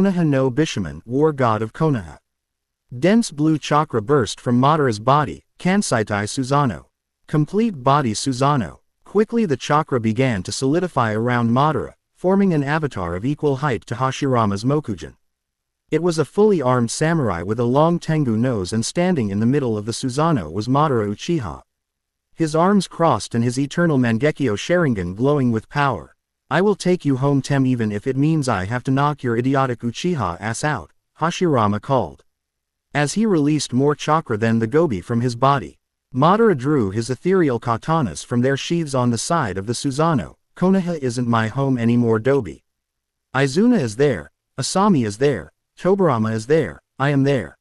Konoha no Bishamon, war god of Konoha. Dense blue chakra burst from Madara's body, Kansaitai Susanoo. Complete body Susanoo. Quickly the chakra began to solidify around Madara, forming an avatar of equal height to Hashirama's Mokujin. It was a fully armed samurai with a long Tengu nose, and standing in the middle of the Susanoo was Madara Uchiha. His arms crossed and his eternal Mangekyo Sharingan glowing with power. "I will take you home, Tem, even if it means I have to knock your idiotic Uchiha ass out," Hashirama called. As he released more chakra than the gobi from his body, Madara drew his ethereal katanas from their sheaths on the side of the Susanoo. "Konoha isn't my home anymore, Dobi. Izuna is there, Asami is there, Tobarama is there, I am there.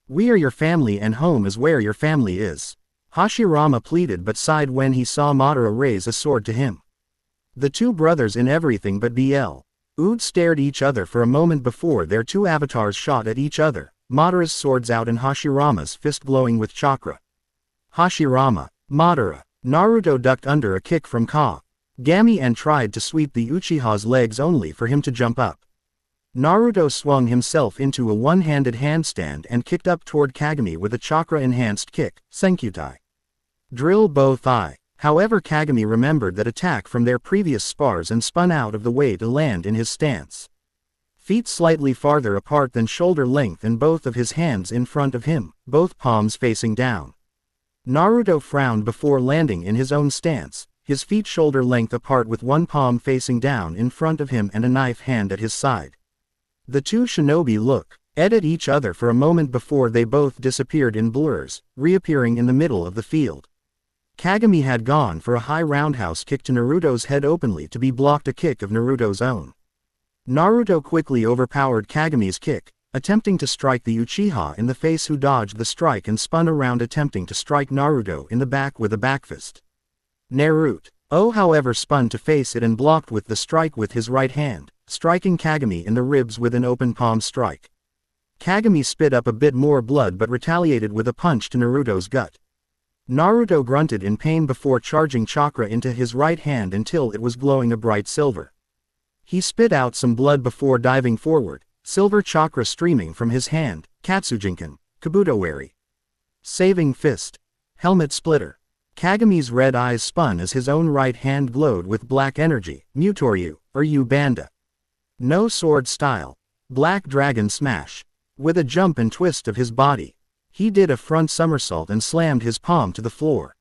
We are your family and home is where your family is." Hashirama pleaded but sighed when he saw Madara raise a sword to him. The two brothers in everything but Oud stared each other for a moment before their two avatars shot at each other, Madara's swords out and Hashirama's fist glowing with chakra. Hashirama, Madara. Naruto ducked under a kick from Kagami and tried to sweep the Uchiha's legs only for him to jump up. Naruto swung himself into a one-handed handstand and kicked up toward Kagami with a chakra-enhanced kick, Senkyutai. Drill bow thigh. However, Kagami remembered that attack from their previous spars and spun out of the way to land in his stance. Feet slightly farther apart than shoulder length and both of his hands in front of him, both palms facing down. Naruto frowned before landing in his own stance, his feet shoulder length apart with one palm facing down in front of him and a knife hand at his side. The two shinobi looked at each other for a moment before they both disappeared in blurs, reappearing in the middle of the field. Kagami had gone for a high roundhouse kick to Naruto's head openly to be blocked, a kick of Naruto's own. Naruto quickly overpowered Kagami's kick, attempting to strike the Uchiha in the face, who dodged the strike and spun around attempting to strike Naruto in the back with a backfist. Naruto, however, spun to face it and blocked with the strike with his right hand, striking Kagami in the ribs with an open palm strike. Kagami spit up a bit more blood but retaliated with a punch to Naruto's gut. Naruto grunted in pain before charging chakra into his right hand until it was glowing a bright silver. He spit out some blood before diving forward, silver chakra streaming from his hand. Katsujinkan, Kabutowari. Saving fist. Helmet splitter. Kagami's red eyes spun as his own right hand glowed with black energy. Mutoryu, or Banda. No sword style. Black dragon smash. With a jump and twist of his body, he did a front somersault and slammed his palm to the floor.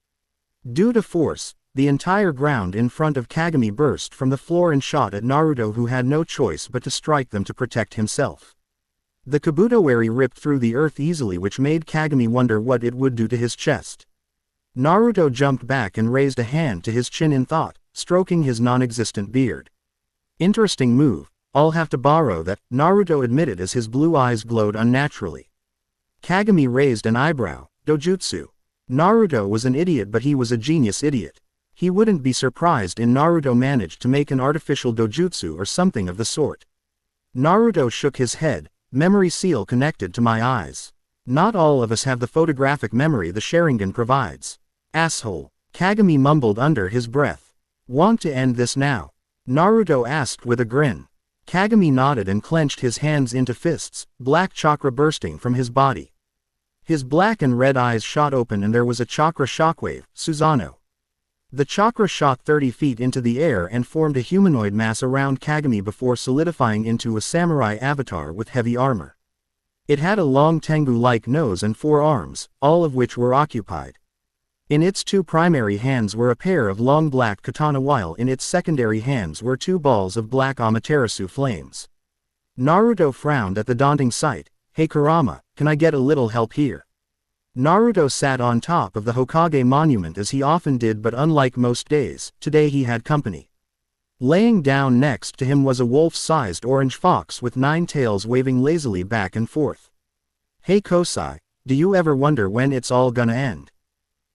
Due to force, the entire ground in front of Kagami burst from the floor and shot at Naruto, who had no choice but to strike them to protect himself. The Kabutowari ripped through the earth easily, which made Kagami wonder what it would do to his chest. Naruto jumped back and raised a hand to his chin in thought, stroking his non-existent beard. Interesting move, I'll have to borrow that, Naruto admitted as his blue eyes glowed unnaturally. Kagami raised an eyebrow. Dojutsu. Naruto was an idiot, but he was a genius idiot. He wouldn't be surprised if Naruto managed to make an artificial dojutsu or something of the sort. Naruto shook his head. Memory seal connected to my eyes. Not all of us have the photographic memory the Sharingan provides. Asshole. Kagami mumbled under his breath. Want to end this now? Naruto asked with a grin. Kagami nodded and clenched his hands into fists, black chakra bursting from his body. His black and red eyes shot open and there was a chakra shockwave. Susanoo. The chakra shot 30 feet into the air and formed a humanoid mass around Kagami before solidifying into a samurai avatar with heavy armor. It had a long Tengu-like nose and 4 arms, all of which were occupied. In its 2 primary hands were a pair of long black katana, while in its secondary hands were 2 balls of black Amaterasu flames. Naruto frowned at the daunting sight. Hey Kurama, can I get a little help here? Naruto sat on top of the Hokage monument as he often did, but unlike most days, today he had company. Laying down next to him was a wolf-sized orange fox with 9 tails waving lazily back and forth. Hey Kosai, do you ever wonder when it's all gonna end?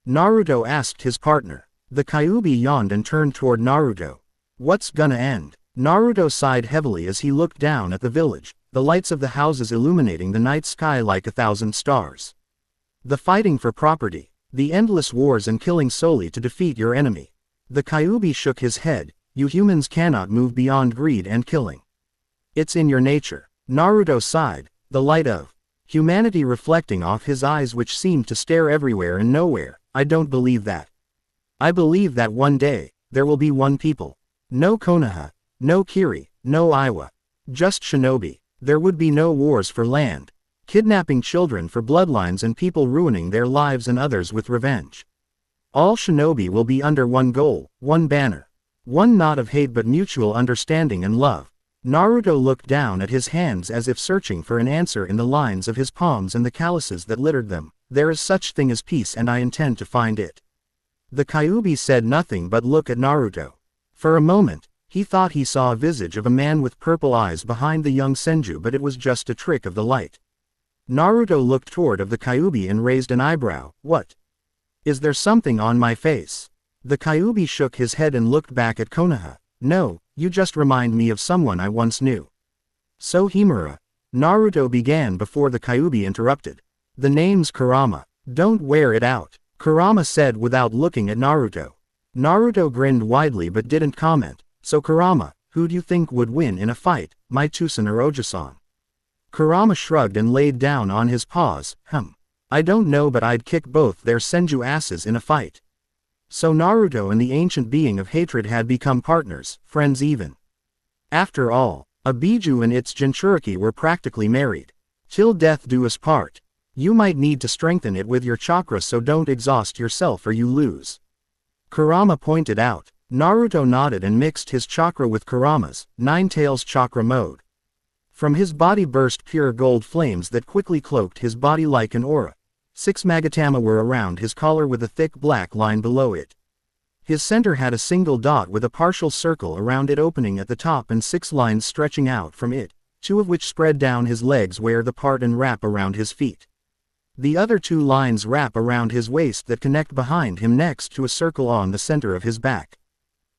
Naruto asked his partner. The Kyuubi yawned and turned toward Naruto. What's gonna end? Naruto sighed heavily as he looked down at the village, the lights of the houses illuminating the night sky like 1,000 stars. The fighting for property, the endless wars and killing solely to defeat your enemy. The Kyuubi shook his head. You humans cannot move beyond greed and killing. It's in your nature. Naruto sighed, the light of humanity reflecting off his eyes which seemed to stare everywhere and nowhere. I don't believe that. I believe that one day, there will be one people. No Konoha, no Kiri, no Iwa. Just shinobi. There would be no wars for land, kidnapping children for bloodlines and people ruining their lives and others with revenge. All shinobi will be under one goal, one banner. One knot of hate but mutual understanding and love. Naruto looked down at his hands as if searching for an answer in the lines of his palms and the calluses that littered them. There is such thing as peace and I intend to find it. The Kyuubi said nothing but look at Naruto. For a moment, he thought he saw a visage of a man with purple eyes behind the young Senju, but it was just a trick of the light. Naruto looked toward of the Kyuubi and raised an eyebrow. What? Is there something on my face? The Kyuubi shook his head and looked back at Konoha. No, you just remind me of someone I once knew. So Himura. Naruto began before the Kyuubi interrupted. The name's Kurama. Don't wear it out, Kurama said without looking at Naruto. Naruto grinned widely but didn't comment. So Kurama, who do you think would win in a fight, Mitusan or Ojasan? Kurama shrugged and laid down on his paws. I don't know, but I'd kick both their Senju asses in a fight. So Naruto and the ancient being of hatred had become partners, friends even. After all, a Biju and its Jinchuriki were practically married. Till death do us part. You might need to strengthen it with your chakra, so don't exhaust yourself or you lose. Kurama pointed out. Naruto nodded and mixed his chakra with Kurama's, Nine-Tails chakra mode. From his body burst pure gold flames that quickly cloaked his body like an aura. 6 Magatama were around his collar with a thick black line below it. His center had a single dot with a partial circle around it opening at the top and 6 lines stretching out from it, 2 of which spread down his legs where the part and wrap around his feet. The other 2 lines wrap around his waist that connect behind him next to a circle on the center of his back.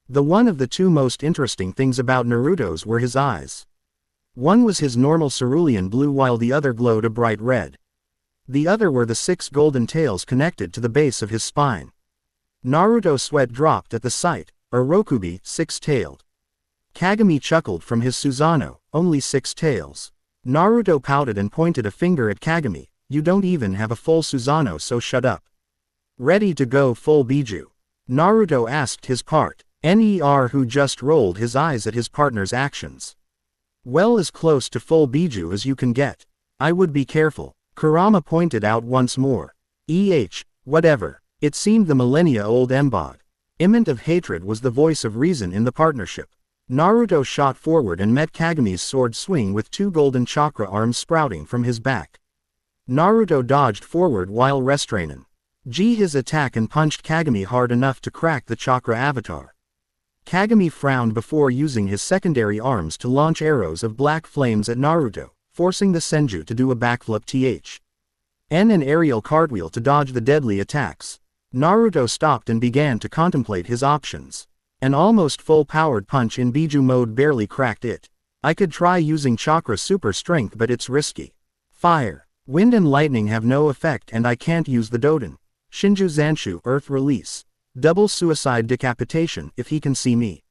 The one of the 2 most interesting things about Naruto's were his eyes. One was his normal cerulean blue while the other glowed a bright red. The other were the 6 golden tails connected to the base of his spine. Naruto's sweat dropped at the sight. Orokubi, 6-tailed. Kagami chuckled from his Susanoo, only 6 tails. Naruto pouted and pointed a finger at Kagami. You don't even have a full Susanoo, so shut up. Ready to go full Biju? Naruto asked his part. Ner, who just rolled his eyes at his partner's actions. Well, as close to full Biju as you can get. I would be careful, Kurama pointed out once more. Whatever. It seemed the millennia-old embodiment of hatred was the voice of reason in the partnership. Naruto shot forward and met Kagami's sword swing with 2 golden chakra arms sprouting from his back. Naruto dodged forward while restraining his attack and punched Kagami hard enough to crack the chakra avatar. Kagami frowned before using his secondary arms to launch arrows of black flames at Naruto, forcing the Senju to do a backflip and an aerial cartwheel to dodge the deadly attacks. Naruto stopped and began to contemplate his options. An almost full-powered punch in Biju mode barely cracked it. I could try using chakra super strength, but it's risky. Fire, wind and lightning have no effect and I can't use the Doden. Shinju Zanshu, Earth Release. Double suicide decapitation if he can see me.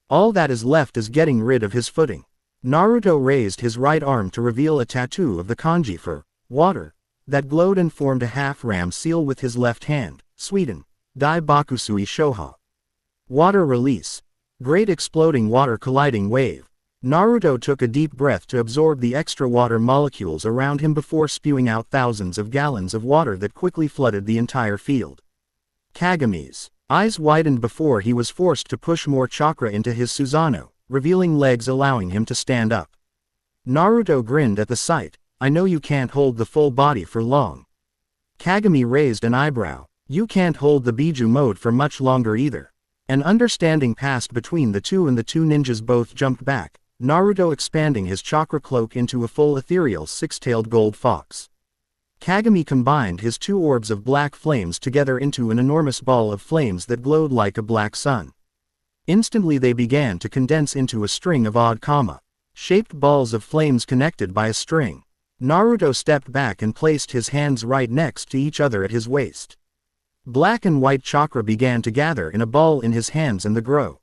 All that is left is getting rid of his footing. Naruto raised his right arm to reveal a tattoo of the kanji for water that glowed and formed a half-ram seal with his left hand. Sweden. Dai Bakusui Shoha. Water release. Great exploding water colliding wave. Naruto took a deep breath to absorb the extra water molecules around him before spewing out thousands of gallons of water that quickly flooded the entire field. Kagami's eyes widened before he was forced to push more chakra into his Susanoo, revealing legs allowing him to stand up. Naruto grinned at the sight. I know you can't hold the full body for long. Kagami raised an eyebrow. You can't hold the Biju mode for much longer either. An understanding passed between the two and the 2 ninjas both jumped back, Naruto expanding his chakra cloak into a full ethereal 6-tailed gold fox. Kagami combined his 2 orbs of black flames together into an enormous ball of flames that glowed like a black sun. Instantly they began to condense into a string of odd shaped balls of flames connected by a string. Naruto stepped back and placed his hands right next to each other at his waist. Black and white chakra began to gather in a ball in his hands and the ground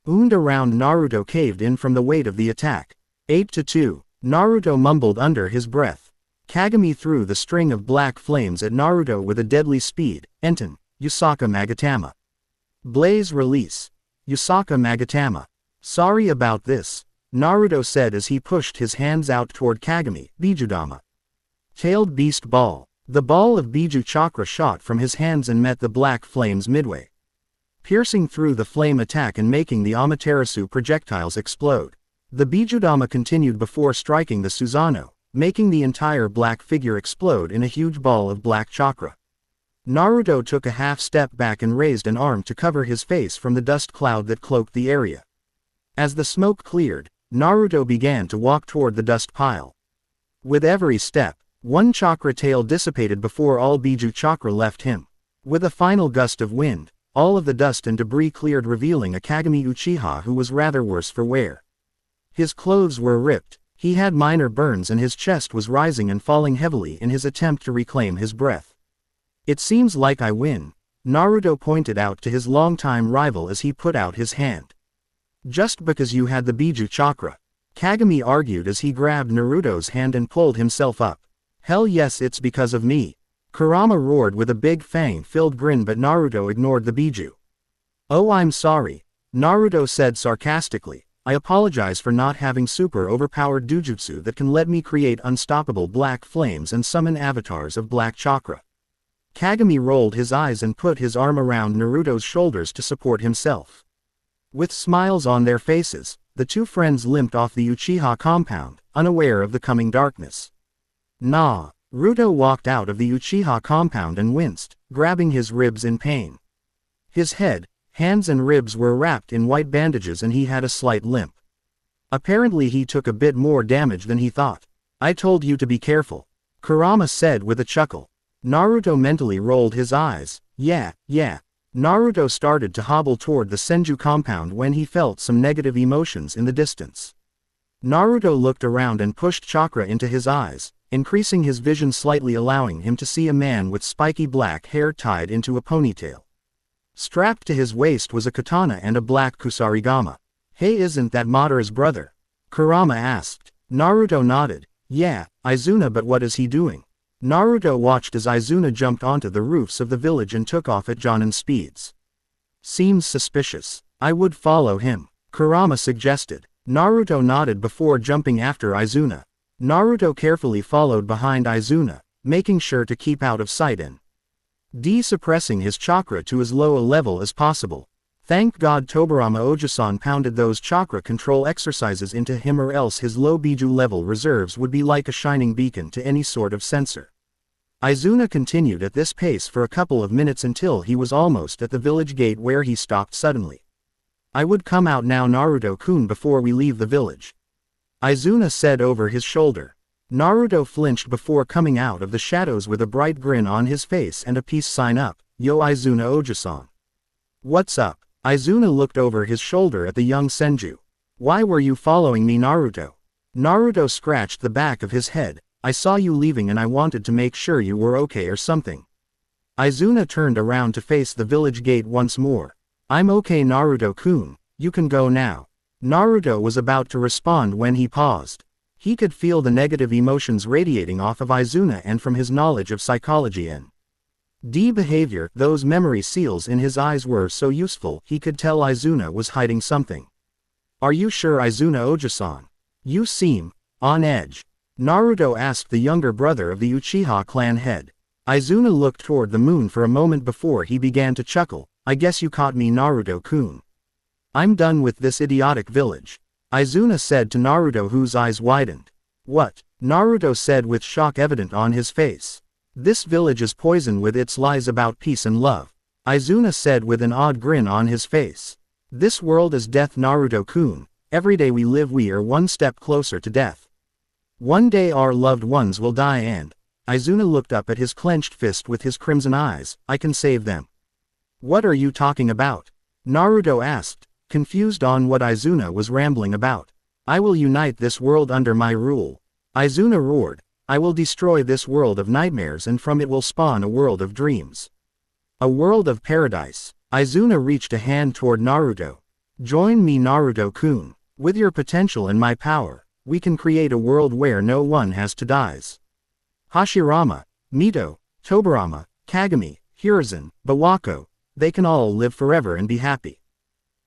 around Naruto caved in from the weight of the attack. 8-2. Naruto mumbled under his breath. Kagami threw the string of black flames at Naruto with a deadly speed. Enten, Yusaka Magatama. Blaze release. Yusaka Magatama. Sorry about this, Naruto said as he pushed his hands out toward Kagami. Bijudama. Tailed Beast Ball. The ball of Biju Chakra shot from his hands and met the black flames midway, piercing through the flame attack and making the Amaterasu projectiles explode. The Bijudama continued before striking the Susanoo, making the entire black figure explode in a huge ball of black chakra. Naruto took a half step back and raised an arm to cover his face from the dust cloud that cloaked the area. As the smoke cleared, Naruto began to walk toward the dust pile. With every step, one chakra tail dissipated before all Biju chakra left him. With a final gust of wind, all of the dust and debris cleared, revealing a Kagami Uchiha who was rather worse for wear. His clothes were ripped, he had minor burns, and his chest was rising and falling heavily in his attempt to reclaim his breath. It seems like I win, Naruto pointed out to his longtime rival as he put out his hand. Just because you had the Biju chakra, Kagami argued as he grabbed Naruto's hand and pulled himself up. Hell yes, it's because of me, Kurama roared with a big fang-filled grin, but Naruto ignored the Biju. Oh, I'm sorry, Naruto said sarcastically. I apologize for not having super overpowered dujutsu that can let me create unstoppable black flames and summon avatars of black chakra. Kagami rolled his eyes and put his arm around Naruto's shoulders to support himself. With smiles on their faces, the two friends limped off the Uchiha compound, unaware of the coming darkness. Naruto walked out of the Uchiha compound and winced, grabbing his ribs in pain. His head, hands and ribs were wrapped in white bandages and he had a slight limp. Apparently he took a bit more damage than he thought. I told you to be careful, Kurama said with a chuckle. Naruto mentally rolled his eyes. Yeah. Naruto started to hobble toward the Senju compound when he felt some negative emotions in the distance. Naruto looked around and pushed chakra into his eyes, increasing his vision slightly, allowing him to see a man with spiky black hair tied into a ponytail. Strapped to his waist was a katana and a black kusarigama. Hey, isn't that Madara's brother? Kurama asked. Naruto nodded. Yeah, Izuna, but what is he doing? Naruto watched as Izuna jumped onto the roofs of the village and took off at Jonin speeds. Seems suspicious. I would follow him, Kurama suggested. Naruto nodded before jumping after Izuna. Naruto carefully followed behind Izuna, making sure to keep out of sight and suppressing his chakra to as low a level as possible. Thank God Tobirama Ojisan pounded those chakra control exercises into him, or else his low Biju level reserves would be like a shining beacon to any sort of sensor. Izuna continued at this pace for a couple of minutes until he was almost at the village gate, where he stopped suddenly. I would come out now, Naruto-kun, before we leave the village, Izuna said over his shoulder. Naruto flinched before coming out of the shadows with a bright grin on his face and a peace sign up. Yo, Izuna Ojisan. What's up? Izuna looked over his shoulder at the young Senju. Why were you following me, Naruto? Naruto scratched the back of his head. I saw you leaving and I wanted to make sure you were okay or something. Izuna turned around to face the village gate once more. I'm okay, Naruto-kun, you can go now. Naruto was about to respond when he paused. He could feel the negative emotions radiating off of Izuna, and from his knowledge of psychology and behavior, those memory seals in his eyes were so useful. He could tell Izuna was hiding something. Are you sure, Izuna Ojisan? You seem on edge, Naruto asked the younger brother of the Uchiha clan head. Izuna looked toward the moon for a moment before he began to chuckle. I guess you caught me, Naruto-kun. I'm done with this idiotic village, Izuna said to Naruto, whose eyes widened. What? Naruto said with shock evident on his face. This village is poison with its lies about peace and love, Izuna said with an odd grin on his face. This world is death, Naruto-kun. Every day we live we are one step closer to death. One day our loved ones will die and Izuna looked up at his clenched fist with his crimson eyes. I can save them. What are you talking about? Naruto asked, confused on what Izuna was rambling about. I will unite this world under my rule, Izuna roared. I will destroy this world of nightmares and from it will spawn a world of dreams. A world of paradise. Izuna reached a hand toward Naruto. Join me, Naruto-kun. With your potential and my power, we can create a world where no one has to die. Hashirama, Mito, Tobirama, Kagami, Hiruzen, Bawako, they can all live forever and be happy.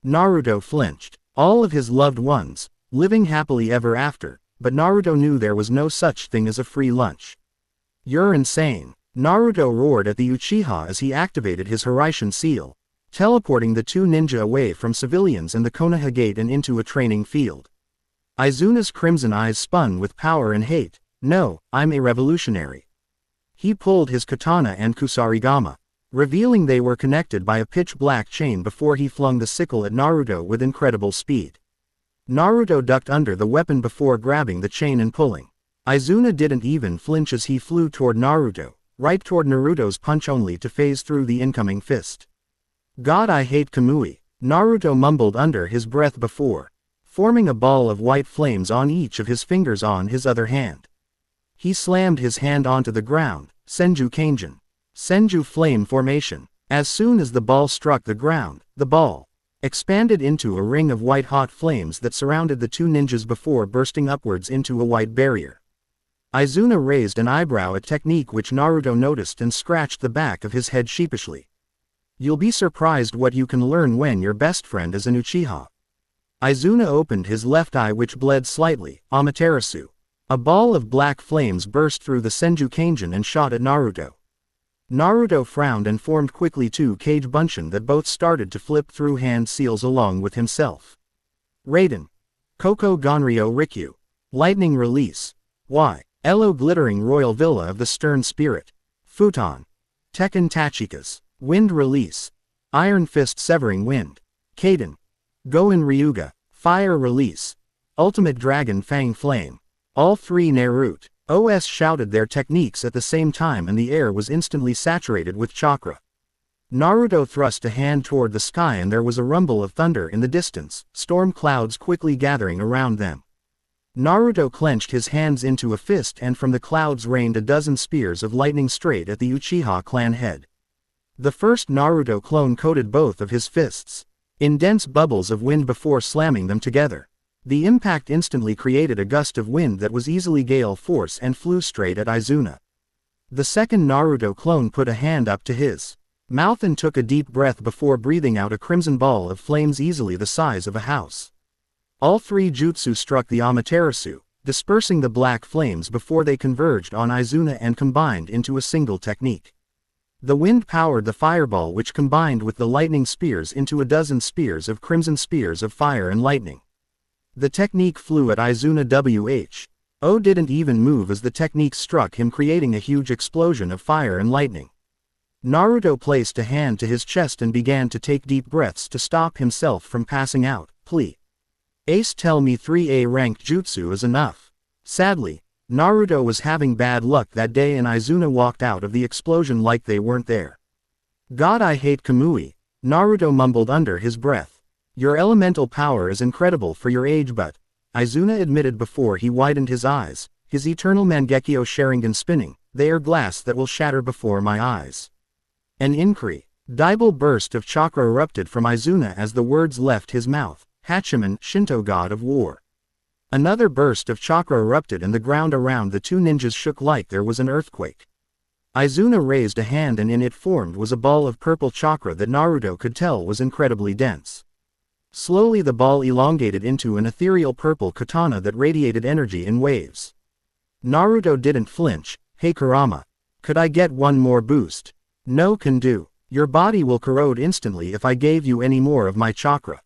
Naruto flinched. All of his loved ones, living happily ever after, but Naruto knew there was no such thing as a free lunch. You're insane. Naruto roared at the Uchiha as he activated his Hiraishin seal, teleporting the two ninja away from civilians and the Konoha Gate and into a training field. Izuna's crimson eyes spun with power and hate. No, I'm a revolutionary. He pulled his katana and kusarigama, revealing they were connected by a pitch-black chain before he flung the sickle at Naruto with incredible speed. Naruto ducked under the weapon before grabbing the chain and pulling. Izuna didn't even flinch as he flew toward Naruto, right toward Naruto's punch only to phase through the incoming fist. God, I hate Kamui, Naruto mumbled under his breath before forming a ball of white flames on each of his fingers on his other hand. He slammed his hand onto the ground, Senju Kanjin. Senju flame formation. As soon as the ball struck the ground, the ball expanded into a ring of white-hot flames that surrounded the two ninjas before bursting upwards into a white barrier. Izuna raised an eyebrow at technique which Naruto noticed and scratched the back of his head sheepishly. You'll be surprised what you can learn when your best friend is an Uchiha. Izuna opened his left eye which bled slightly. Amaterasu. A ball of black flames burst through the Senju Kanjin and shot at Naruto. Naruto frowned and formed quickly two Kage Bunshin that both started to flip through hand seals along with himself. Raiden. Koko Gonryo Rikyu. Lightning release. Y. Elo glittering royal villa of the stern spirit. Futon. Tekken Tachikas. Wind release. Iron fist severing wind. Kaden. Goen Ryuga. Fire release. Ultimate dragon fang flame. All three Naruto OS shouted their techniques at the same time and the air was instantly saturated with chakra. Naruto thrust a hand toward the sky and there was a rumble of thunder in the distance, storm clouds quickly gathering around them. Naruto clenched his hands into a fist and from the clouds rained a dozen spears of lightning straight at the Uchiha clan head. The first Naruto clone coated both of his fists in dense bubbles of wind before slamming them together. The impact instantly created a gust of wind that was easily gale force and flew straight at Izuna. The second Naruto clone put a hand up to his mouth and took a deep breath before breathing out a crimson ball of flames easily the size of a house. All three jutsu struck the Amaterasu, dispersing the black flames before they converged on Izuna and combined into a single technique. The wind powered the fireball which combined with the lightning spears into a dozen spears of crimson spears of fire and lightning. The technique flew at Izuna Who didn't even move as the technique struck him creating a huge explosion of fire and lightning. Naruto placed a hand to his chest and began to take deep breaths to stop himself from passing out. Please. Ace, tell me 3A ranked jutsu is enough. Sadly, Naruto was having bad luck that day and Izuna walked out of the explosion like they weren't there. God, I hate Kamui, Naruto mumbled under his breath. Your elemental power is incredible for your age but, Izuna admitted before he widened his eyes, his eternal Mangekyo Sharingan spinning, they are glass that will shatter before my eyes. An incredible burst of chakra erupted from Izuna as the words left his mouth. Hachiman, Shinto god of war. Another burst of chakra erupted and the ground around the two ninjas shook like there was an earthquake. Izuna raised a hand and in it formed was a ball of purple chakra that Naruto could tell was incredibly dense. Slowly the ball elongated into an ethereal purple katana that radiated energy in waves. Naruto didn't flinch. Hey Kurama. Could I get one more boost? No can do. Your body will corrode instantly if I gave you any more of my chakra.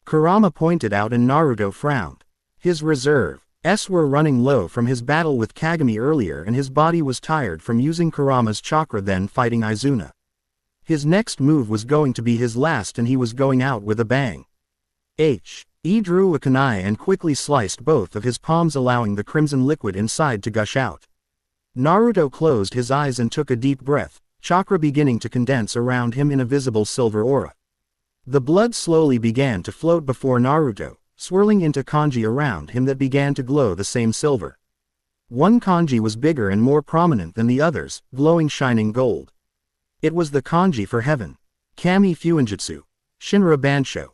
Kurama pointed out and Naruto frowned. His reserves were running low from his battle with Kagami earlier and his body was tired from using Kurama's chakra then fighting Izuna. His next move was going to be his last and he was going out with a bang. He drew a kunai and quickly sliced both of his palms allowing the crimson liquid inside to gush out. Naruto closed his eyes and took a deep breath, chakra beginning to condense around him in a visible silver aura. The blood slowly began to float before Naruto, swirling into kanji around him that began to glow the same silver. One kanji was bigger and more prominent than the others, glowing shining gold. It was the kanji for heaven. Kami Fuinjutsu. Shinra Bansho.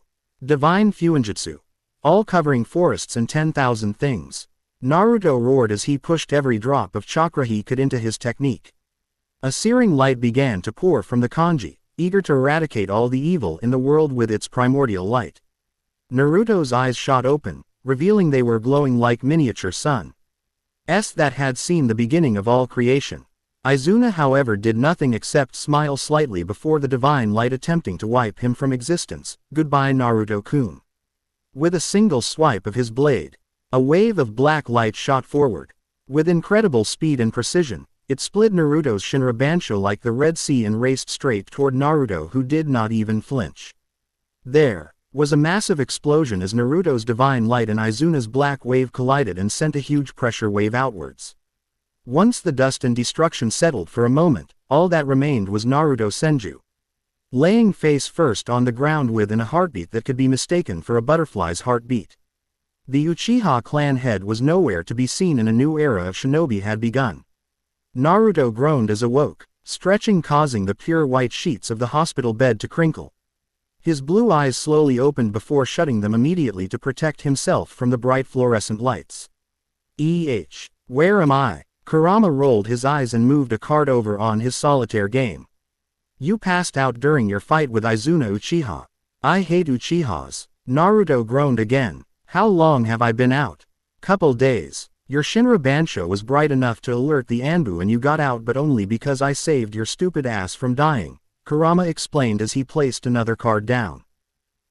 Divine Fuinjutsu. All covering forests and 10,000 things. Naruto roared as he pushed every drop of chakra he could into his technique. A searing light began to pour from the kanji, eager to eradicate all the evil in the world with its primordial light. Naruto's eyes shot open, revealing they were glowing like miniature suns that had seen the beginning of all creation. Izuna, however, did nothing except smile slightly before the divine light attempting to wipe him from existence. Goodbye, Naruto-kun. With a single swipe of his blade, a wave of black light shot forward. With incredible speed and precision, it split Naruto's Shinra Bansho like the Red Sea and raced straight toward Naruto, who did not even flinch. There was a massive explosion as Naruto's divine light and Izuna's black wave collided and sent a huge pressure wave outwards. Once the dust and destruction settled for a moment, all that remained was Naruto Senju, laying face first on the ground within a heartbeat that could be mistaken for a butterfly's heartbeat. The Uchiha clan head was nowhere to be seen, and a new era of shinobi had begun. Naruto groaned as awoke, stretching, causing the pure white sheets of the hospital bed to crinkle. His blue eyes slowly opened before shutting them immediately to protect himself from the bright fluorescent lights. Where am I? Kurama rolled his eyes and moved a card over on his solitaire game. You passed out during your fight with Izuna Uchiha. I hate Uchihas. Naruto groaned again. How long have I been out? Couple days. Your Shinra Bansho was bright enough to alert the Anbu and you got out, but only because I saved your stupid ass from dying, Kurama explained as he placed another card down.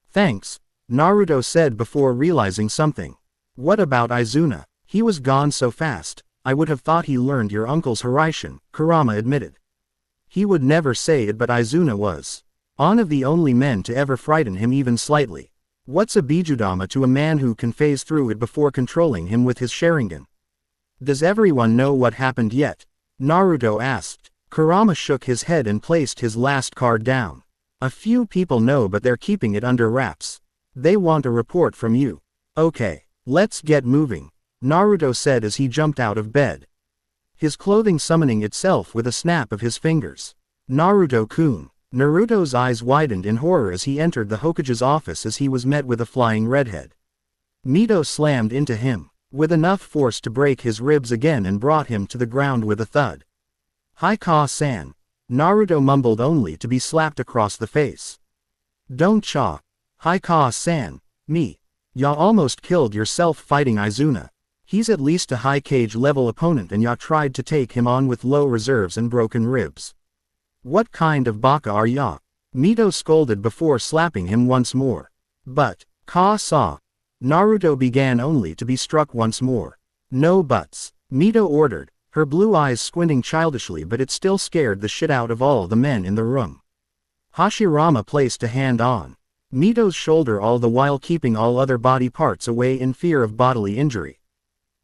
Thanks, Naruto said before realizing something. What about Izuna? He was gone so fast. I would have thought he learned your uncle's Hiraishin, Kurama admitted. He would never say it, but Izuna was one of the only men to ever frighten him even slightly. What's a Bijudama to a man who can phase through it before controlling him with his Sharingan? Does everyone know what happened yet? Naruto asked. Kurama shook his head and placed his last card down. A few people know, but they're keeping it under wraps. They want a report from you. Okay, let's get moving, Naruto said as he jumped out of bed, his clothing summoning itself with a snap of his fingers. Naruto-kun. Naruto's eyes widened in horror as he entered the Hokage's office as he was met with a flying redhead. Mito slammed into him with enough force to break his ribs again and brought him to the ground with a thud. Haika-san. Naruto mumbled, only to be slapped across the face. Don't cha. Haika-san. Me. Ya almost killed yourself fighting Izuna. He's at least a high cage level opponent and ya tried to take him on with low reserves and broken ribs. What kind of baka are ya? Mito scolded before slapping him once more. But, ka-sa. Naruto began, only to be struck once more. No buts, Mito ordered, her blue eyes squinting childishly, but it still scared the shit out of all the men in the room. Hashirama placed a hand on Mito's shoulder, all the while keeping all other body parts away in fear of bodily injury.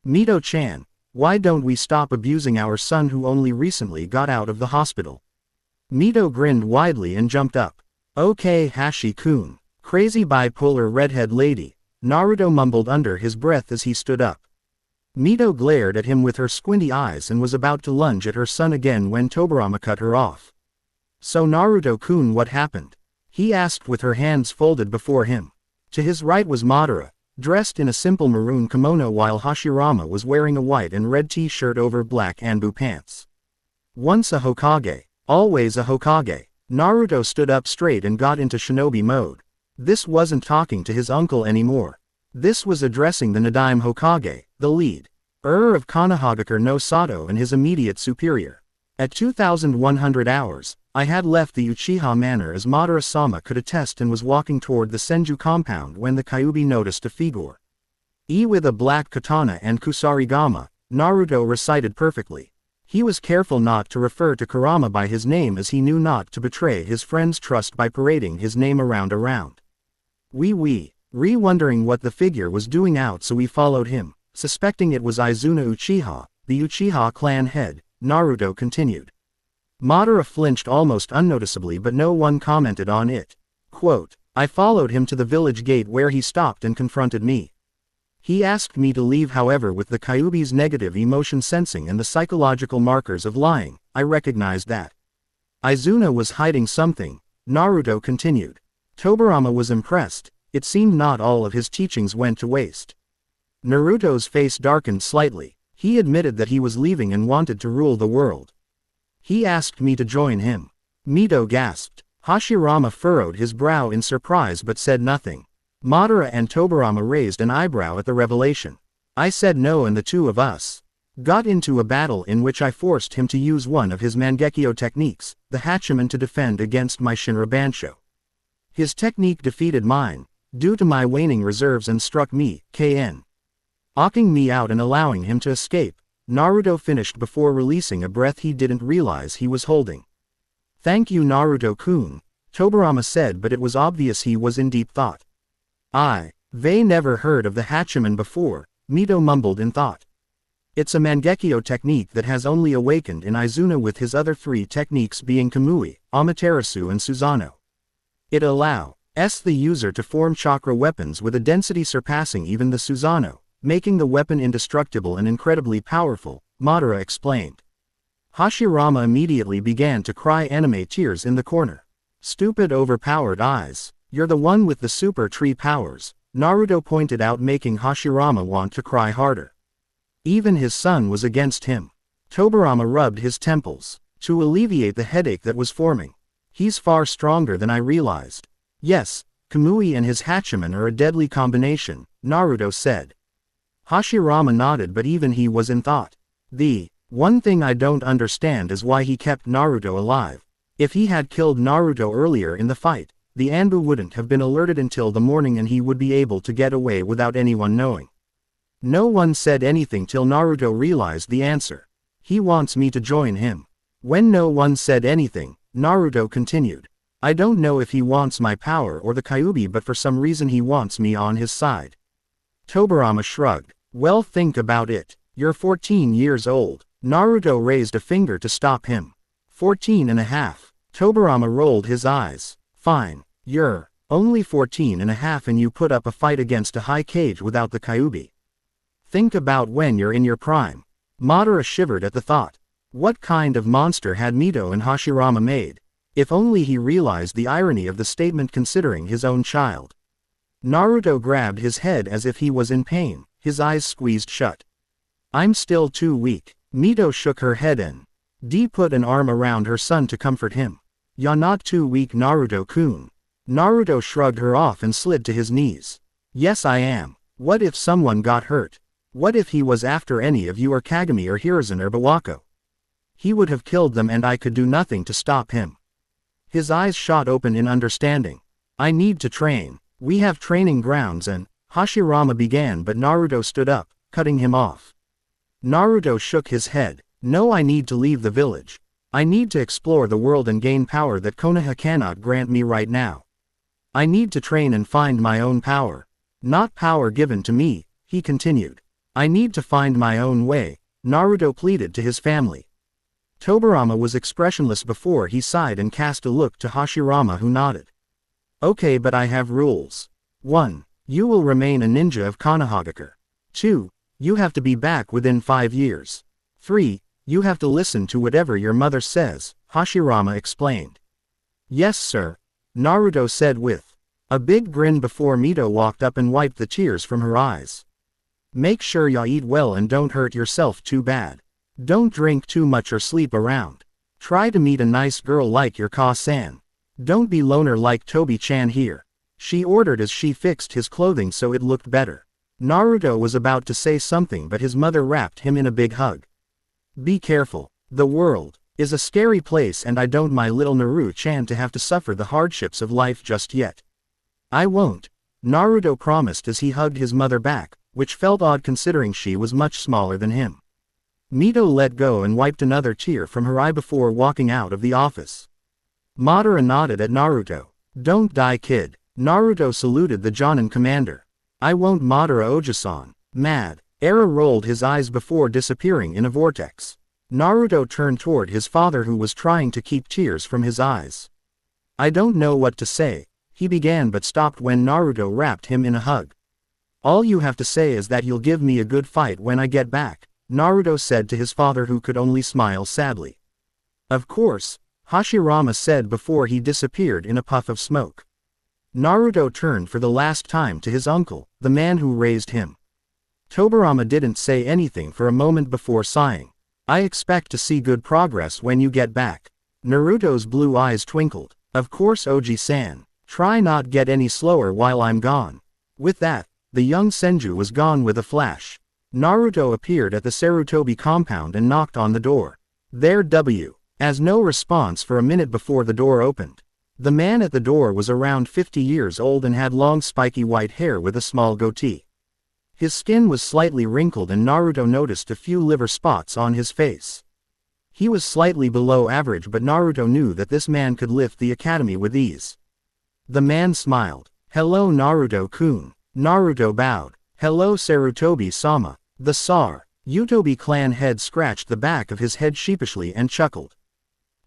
Mito-chan, why don't we stop abusing our son who only recently got out of the hospital? Mito grinned widely and jumped up. Okay, Hashi-kun. Crazy bipolar redhead lady, Naruto mumbled under his breath as he stood up. Mito glared at him with her squinty eyes and was about to lunge at her son again when Tobirama cut her off. So Naruto-kun, what happened? He asked with her hands folded before him. To his right was Madara, dressed in a simple maroon kimono, while Hashirama was wearing a white and red t-shirt over black Anbu pants. Once a Hokage, always a Hokage. Naruto stood up straight and got into shinobi mode. This wasn't talking to his uncle anymore. This was addressing the Nadaime Hokage, the lead of Konohagakure no Sato and his immediate superior. At 2100 hours, I had left the Uchiha Manor, as Madara-sama could attest, and was walking toward the Senju compound when the Kyuubi noticed a figure with a black katana and kusarigama. Naruto recited perfectly. He was careful not to refer to Kurama by his name, as he knew not to betray his friend's trust by parading his name around. Wondering what the figure was doing out, so we followed him, suspecting it was Izuna Uchiha, the Uchiha clan head, Naruto continued. Madara flinched almost unnoticeably, but no one commented on it. Quote, I followed him to the village gate where he stopped and confronted me. He asked me to leave, however, with the Kyuubi's negative emotion sensing and the psychological markers of lying, I recognized that Izuna was hiding something, Naruto continued. Tobirama was impressed. It seemed not all of his teachings went to waste. Naruto's face darkened slightly. He admitted that he was leaving and wanted to rule the world. He asked me to join him. Mito gasped. Hashirama furrowed his brow in surprise but said nothing. Madara and Tobirama raised an eyebrow at the revelation. I said no, and the two of us got into a battle in which I forced him to use one of his Mangekyo techniques, the Hachiman, to defend against my Shinra Bansho. His technique defeated mine, due to my waning reserves, and struck me, KN. Knocking me out and allowing him to escape, Naruto finished before releasing a breath he didn't realize he was holding. Thank you, Naruto-kun, Tobirama said, but it was obvious he was in deep thought. They never heard of the Hachiman before, Mito mumbled in thought. It's a Mangekyo technique that has only awakened in Izuna, with his other three techniques being Kamui, Amaterasu and Susanoo. It allows the user to form chakra weapons with a density surpassing even the Susanoo, making the weapon indestructible and incredibly powerful, Madara explained. Hashirama immediately began to cry anime tears in the corner. Stupid overpowered eyes. You're the one with the super tree powers, Naruto pointed out, making Hashirama want to cry harder. Even his son was against him. Tobirama rubbed his temples to alleviate the headache that was forming. He's far stronger than I realized. Yes, Kamui and his Hachiman are a deadly combination, Naruto said. Hashirama nodded, but even he was in thought. The one thing I don't understand is why he kept Naruto alive. If he had killed Naruto earlier in the fight, the Anbu wouldn't have been alerted until the morning and he would be able to get away without anyone knowing. No one said anything till Naruto realized the answer. He wants me to join him. When no one said anything, Naruto continued. I don't know if he wants my power or the Kyuubi, but for some reason he wants me on his side. Tobirama shrugged. Well, think about it. You're 14 years old. Naruto raised a finger to stop him. 14 and a half. Tobirama rolled his eyes. Fine. You're only 14 and a half and you put up a fight against a Hokage without the Kyuubi. Think about when you're in your prime. Madara shivered at the thought. What kind of monster had Mito and Hashirama made? If only he realized the irony of the statement considering his own child. Naruto grabbed his head as if he was in pain, his eyes squeezed shut. I'm still too weak. Mito shook her head and put an arm around her son to comfort him. You're not too weak, Naruto-kun. Naruto shrugged her off and slid to his knees. Yes, I am. What if someone got hurt? What if he was after any of you, or Kagami or Hiruzen or Bawako? He would have killed them and I could do nothing to stop him. His eyes shot open in understanding. I need to train. We have training grounds and Hashirama began, but Naruto stood up, cutting him off. Naruto shook his head. No, I need to leave the village. I need to explore the world and gain power that Konoha cannot grant me right now. I need to train and find my own power. Not power given to me, he continued. I need to find my own way, Naruto pleaded to his family. Tobirama was expressionless before he sighed and cast a look to Hashirama, who nodded. Okay, but I have rules. 1. You will remain a ninja of Konohagakure. 2. You have to be back within 5 years. 3. You have to listen to whatever your mother says, Hashirama explained. Yes, sir, Naruto said with a big grin before Mito walked up and wiped the tears from her eyes. Make sure ya eat well and don't hurt yourself too bad. Don't drink too much or sleep around. Try to meet a nice girl like your Ka-san. Don't be loner like Tobi-chan here, she ordered as she fixed his clothing so it looked better. Naruto was about to say something, but his mother wrapped him in a big hug. Be careful. The world is a scary place and I don't my little Naru-chan to have to suffer the hardships of life just yet. I won't, Naruto promised as he hugged his mother back, which felt odd considering she was much smaller than him. Mito let go and wiped another tear from her eye before walking out of the office. Madara nodded at Naruto. Don't die, kid. Naruto saluted the Jonin commander. I won't, Madara Oji-san. Mad. Era rolled his eyes before disappearing in a vortex. Naruto turned toward his father, who was trying to keep tears from his eyes. I don't know what to say, he began but stopped when Naruto wrapped him in a hug. All you have to say is that you'll give me a good fight when I get back, Naruto said to his father, who could only smile sadly. Of course, Hashirama said before he disappeared in a puff of smoke. Naruto turned for the last time to his uncle, the man who raised him. Tobirama didn't say anything for a moment before sighing. I expect to see good progress when you get back. Naruto's blue eyes twinkled. Of course Oji-san. Try not get any slower while I'm gone. With that, the young Senju was gone with a flash. Naruto appeared at the Sarutobi compound and knocked on the door. There W. As no response for a minute before the door opened. The man at the door was around 50 years old and had long spiky white hair with a small goatee. His skin was slightly wrinkled and Naruto noticed a few liver spots on his face. He was slightly below average, but Naruto knew that this man could lift the academy with ease. The man smiled. Hello Naruto-kun. Naruto bowed. Hello Sarutobi-sama. The Sarutobi clan head scratched the back of his head sheepishly and chuckled.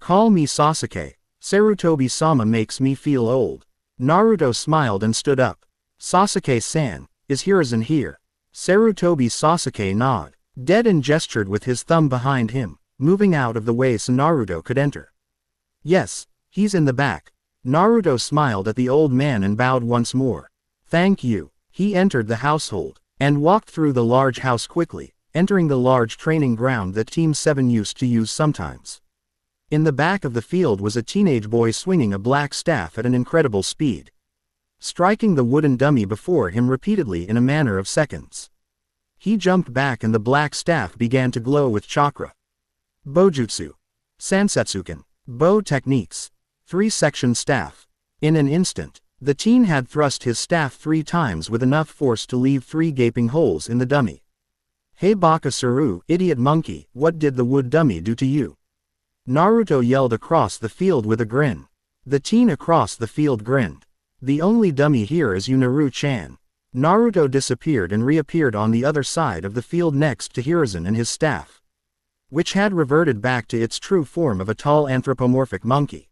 Call me Sasuke. Sarutobi-sama makes me feel old. Naruto smiled and stood up. Sasuke-san, is Hiruzen here? Sarutobi-Sasuke nodded. Dead gestured with his thumb behind him, moving out of the way so Naruto could enter. Yes, he's in the back. Naruto smiled at the old man and bowed once more. Thank you. He entered the household, and walked through the large house quickly, entering the large training ground that Team 7 used to use sometimes. In the back of the field was a teenage boy swinging a black staff at an incredible speed, striking the wooden dummy before him repeatedly in a matter of seconds. He jumped back and the black staff began to glow with chakra. Bojutsu. Sansetsuken. Bo techniques. 3-section staff. In an instant, the teen had thrust his staff 3 times with enough force to leave 3 gaping holes in the dummy. Hey Bakasuru, idiot monkey, what did the wood dummy do to you? Naruto yelled across the field with a grin. The teen across the field grinned. The only dummy here is you, Naru-chan. Naruto disappeared and reappeared on the other side of the field next to Hiruzen and his staff, which had reverted back to its true form of a tall anthropomorphic monkey.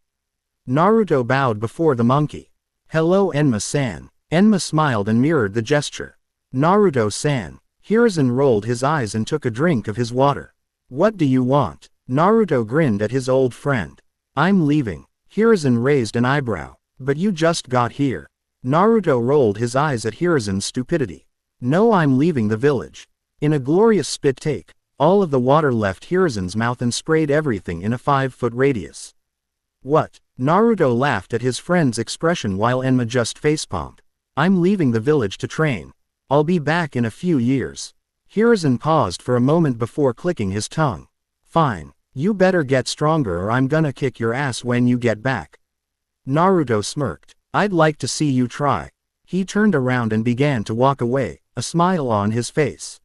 Naruto bowed before the monkey. Hello Enma-san. Enma smiled and mirrored the gesture. Naruto-san. Hiruzen rolled his eyes and took a drink of his water. What do you want? Naruto grinned at his old friend. I'm leaving. Hiruzen raised an eyebrow. But you just got here. Naruto rolled his eyes at Hiruzen's stupidity. No, I'm leaving the village. In a glorious spit take, all of the water left Hiruzen's mouth and sprayed everything in a 5-foot radius. What? Naruto laughed at his friend's expression while Enma just facepalmed. I'm leaving the village to train. I'll be back in a few years. Hiruzen paused for a moment before clicking his tongue. Fine. You better get stronger or I'm gonna kick your ass when you get back. Naruto smirked. I'd like to see you try. He turned around and began to walk away, a smile on his face.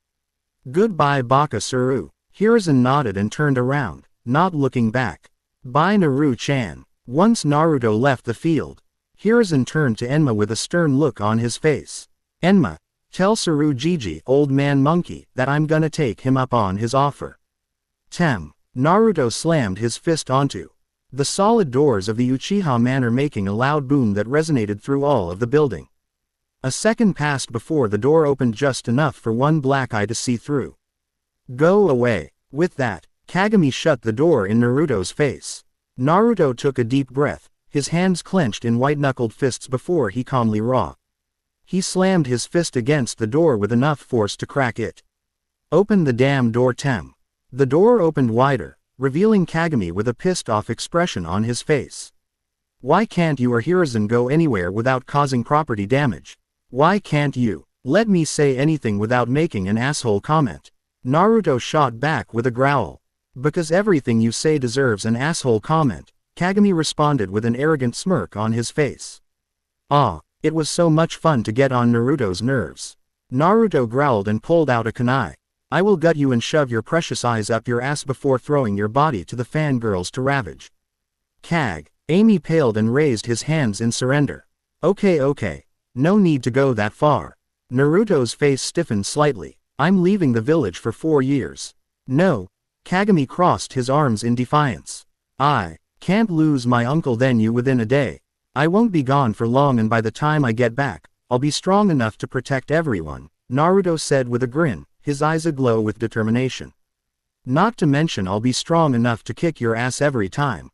Goodbye Bakasuru. Hiruzen nodded and turned around, not looking back. Bye Naru-chan. Once Naruto left the field, Hiruzen turned to Enma with a stern look on his face. Enma, tell Tsurugigi, old man monkey, that I'm gonna take him up on his offer. Tem. Naruto slammed his fist onto the solid doors of the Uchiha Manor, making a loud boom that resonated through all of the building. A second passed before the door opened just enough for one black eye to see through. Go away. With that, Kagami shut the door in Naruto's face. Naruto took a deep breath, his hands clenched in white-knuckled fists before he calmly raw. He slammed his fist against the door with enough force to crack it. Open the damn door, Tem. The door opened wider, revealing Kagami with a pissed-off expression on his face. Why can't you or Hiruzen go anywhere without causing property damage? Why can't you let me say anything without making an asshole comment? Naruto shot back with a growl. Because everything you say deserves an asshole comment, Kagami responded with an arrogant smirk on his face. Ah, it was so much fun to get on Naruto's nerves. Naruto growled and pulled out a kunai. I will gut you and shove your precious eyes up your ass before throwing your body to the fangirls to ravage. Amy paled and raised his hands in surrender. Okay. No need to go that far. Naruto's face stiffened slightly. I'm leaving the village for 4 years. No. Kagami crossed his arms in defiance. I can't lose my uncle then you within a day. I won't be gone for long and by the time I get back, I'll be strong enough to protect everyone, Naruto said with a grin, his eyes aglow with determination. Not to mention I'll be strong enough to kick your ass every time.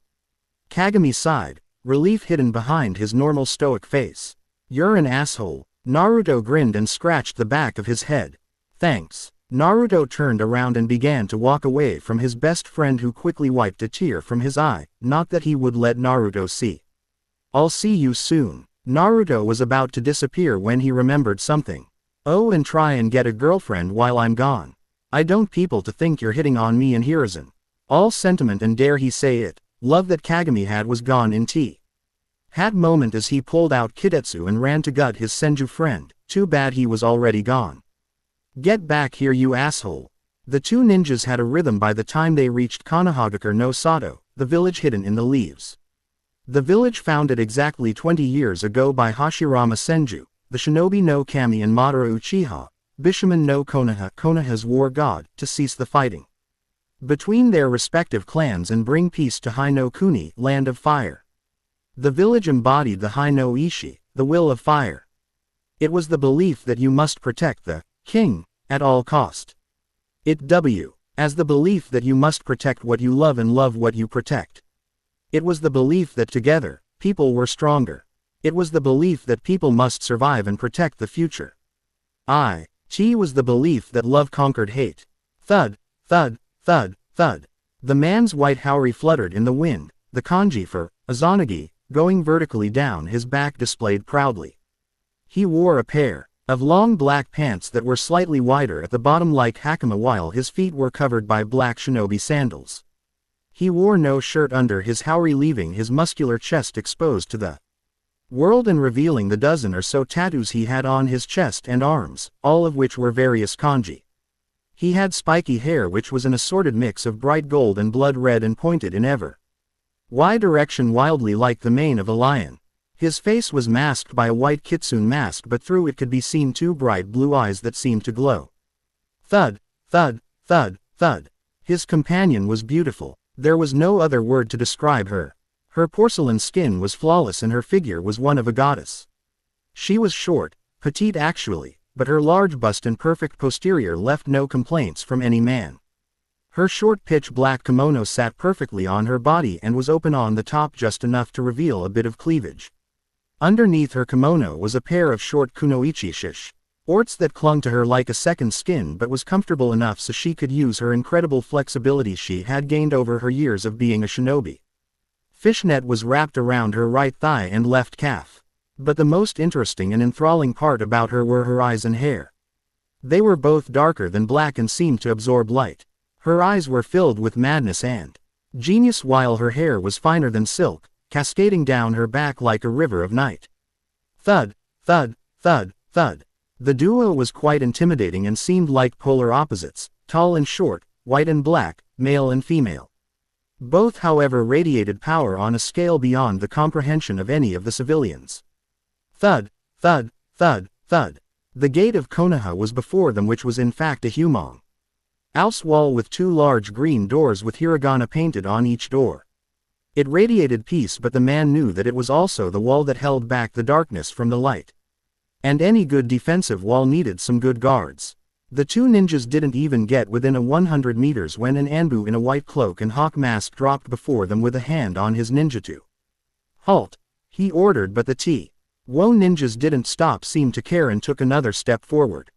Kagami sighed, relief hidden behind his normal stoic face. You're an asshole. Naruto grinned and scratched the back of his head. Thanks. Naruto turned around and began to walk away from his best friend, who quickly wiped a tear from his eye, not that he would let Naruto see. I'll see you soon. Naruto was about to disappear when he remembered something. Oh, and try and get a girlfriend while I'm gone. I don't people to think you're hitting on me and Hiruzen. All sentiment and dare he say it, love that Kagami had was gone in tea. Had moment as he pulled out Kidetsu and ran to gut his Senju friend, too bad he was already gone. Get back here, you asshole. The two ninjas had a rhythm by the time they reached Konohagakure no Sato, the village hidden in the leaves. The village founded exactly 20 years ago by Hashirama Senju, the shinobi no kami and Madara Uchiha, Bishamon no Konoha, Konoha's war god, to cease the fighting between their respective clans and bring peace to Hai no Kuni, land of fire. The village embodied the Hai no Ishi, the will of fire. It was the belief that you must protect the king at all cost. As the belief that you must protect what you love and love what you protect. It was the belief that together, people were stronger. It was the belief that people must survive and protect the future. It was the belief that love conquered hate. Thud, thud, thud, thud. The man's white haori fluttered in the wind, the kanji for Izanagi, going vertically down his back displayed proudly. He wore a pair of long black pants that were slightly wider at the bottom like hakama, while his feet were covered by black shinobi sandals. He wore no shirt under his haori, leaving his muscular chest exposed to the world and revealing the dozen or so tattoos he had on his chest and arms, all of which were various kanji. He had spiky hair which was an assorted mix of bright gold and blood red and pointed in every direction wildly like the mane of a lion. His face was masked by a white kitsune mask, but through it could be seen two bright blue eyes that seemed to glow. Thud, thud, thud, thud. His companion was beautiful. There was no other word to describe her. Her porcelain skin was flawless and her figure was one of a goddess. She was short, petite actually, but her large bust and perfect posterior left no complaints from any man. Her short pitch black kimono sat perfectly on her body and was open on the top just enough to reveal a bit of cleavage. Underneath her kimono was a pair of short kunoichi shorts that clung to her like a second skin, but was comfortable enough so she could use her incredible flexibility she had gained over her years of being a shinobi. Fishnet was wrapped around her right thigh and left calf. But the most interesting and enthralling part about her were her eyes and hair. They were both darker than black and seemed to absorb light. Her eyes were filled with madness and genius, while her hair was finer than silk, cascading down her back like a river of night. Thud, thud, thud, thud. The duo was quite intimidating and seemed like polar opposites, tall and short, white and black, male and female. Both, however, radiated power on a scale beyond the comprehension of any of the civilians. Thud, thud, thud, thud. The gate of Konoha was before them, which was in fact a humong house wall with two large green doors with hiragana painted on each door. It radiated peace, but the man knew that it was also the wall that held back the darkness from the light. And any good defensive wall needed some good guards. The two ninjas didn't even get within 100 meters when an Anbu in a white cloak and hawk mask dropped before them with a hand on his ninjutsu. Halt! He ordered, but the T-Wo ninjas didn't stop, seemed to care, and took another step forward.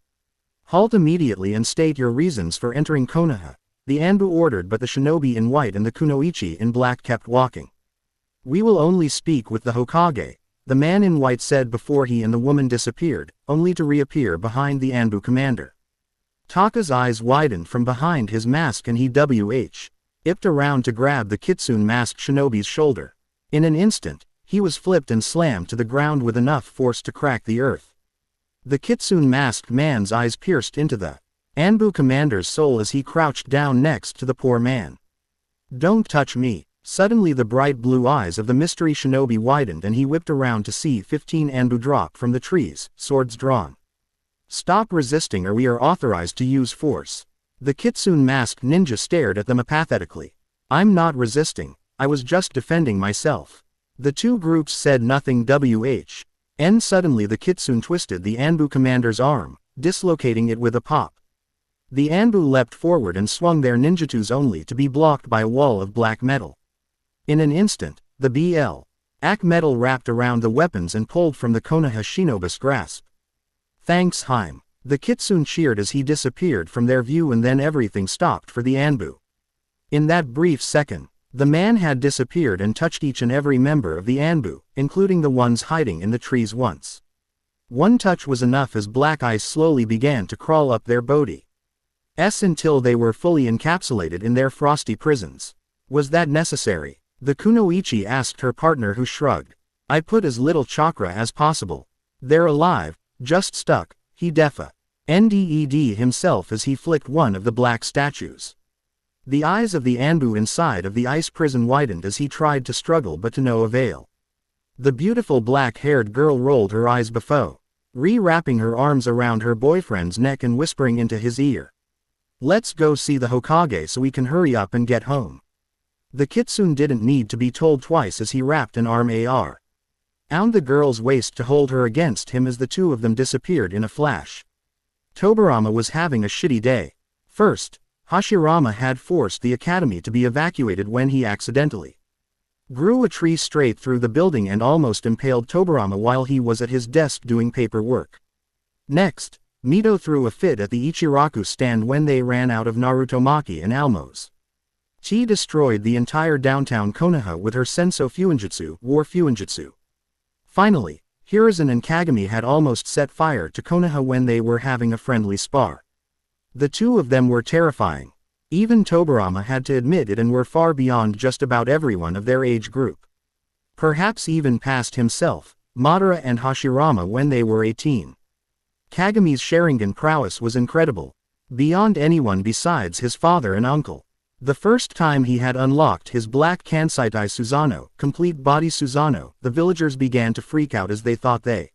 Halt immediately and state your reasons for entering Konoha, the Anbu ordered, but the shinobi in white and the kunoichi in black kept walking. We will only speak with the Hokage, the man in white said before he and the woman disappeared, only to reappear behind the Anbu commander. Taka's eyes widened from behind his mask and he whipped around to grab the kitsune masked shinobi's shoulder. In an instant, he was flipped and slammed to the ground with enough force to crack the earth. The kitsune masked man's eyes pierced into the Anbu commander's soul as he crouched down next to the poor man. Don't touch me. Suddenly the bright blue eyes of the mystery shinobi widened and he whipped around to see 15 Anbu drop from the trees, swords drawn. Stop resisting or we are authorized to use force. The kitsune masked ninja stared at them apathetically. I'm not resisting, I was just defending myself. The two groups said nothing. Suddenly the kitsune twisted the Anbu commander's arm, dislocating it with a pop. The Anbu leapt forward and swung their ninjutsus only to be blocked by a wall of black metal. In an instant, the black metal wrapped around the weapons and pulled from the Konoha shinobi's grasp. Thanks, Haim. The kitsune cheered as he disappeared from their view, and then everything stopped for the Anbu. In that brief second, the man had disappeared and touched each and every member of the Anbu, including the ones hiding in the trees once. One touch was enough as black ice slowly began to crawl up their bodies until they were fully encapsulated in their frosty prisons. Was that necessary? The kunoichi asked her partner, who shrugged. I put as little chakra as possible. They're alive, just stuck, he defended himself as he flicked one of the black statues. The eyes of the Anbu inside of the ice prison widened as he tried to struggle, but to no avail. The beautiful black-haired girl rolled her eyes before wrapping her arms around her boyfriend's neck and whispering into his ear. Let's go see the Hokage so we can hurry up and get home. The kitsune didn't need to be told twice as he wrapped an arm around the girl's waist to hold her against him as the two of them disappeared in a flash. Tobirama was having a shitty day. First, Hashirama had forced the academy to be evacuated when he accidentally grew a tree straight through the building and almost impaled Tobirama while he was at his desk doing paperwork. Next, Mito threw a fit at the Ichiraku stand when they ran out of Narutomaki and Almos. She destroyed the entire downtown Konoha with her Senso Fuinjutsu, War Fuinjutsu. Finally, Hiruzen and Kagami had almost set fire to Konoha when they were having a friendly spar. The two of them were terrifying. Even Tobirama had to admit it, and were far beyond just about everyone of their age group. Perhaps even past himself, Madara and Hashirama when they were 18. Kagami's Sharingan prowess was incredible, beyond anyone besides his father and uncle. The first time he had unlocked his black Kansaitai Susanoo, complete body Susanoo, the villagers began to freak out as they thought they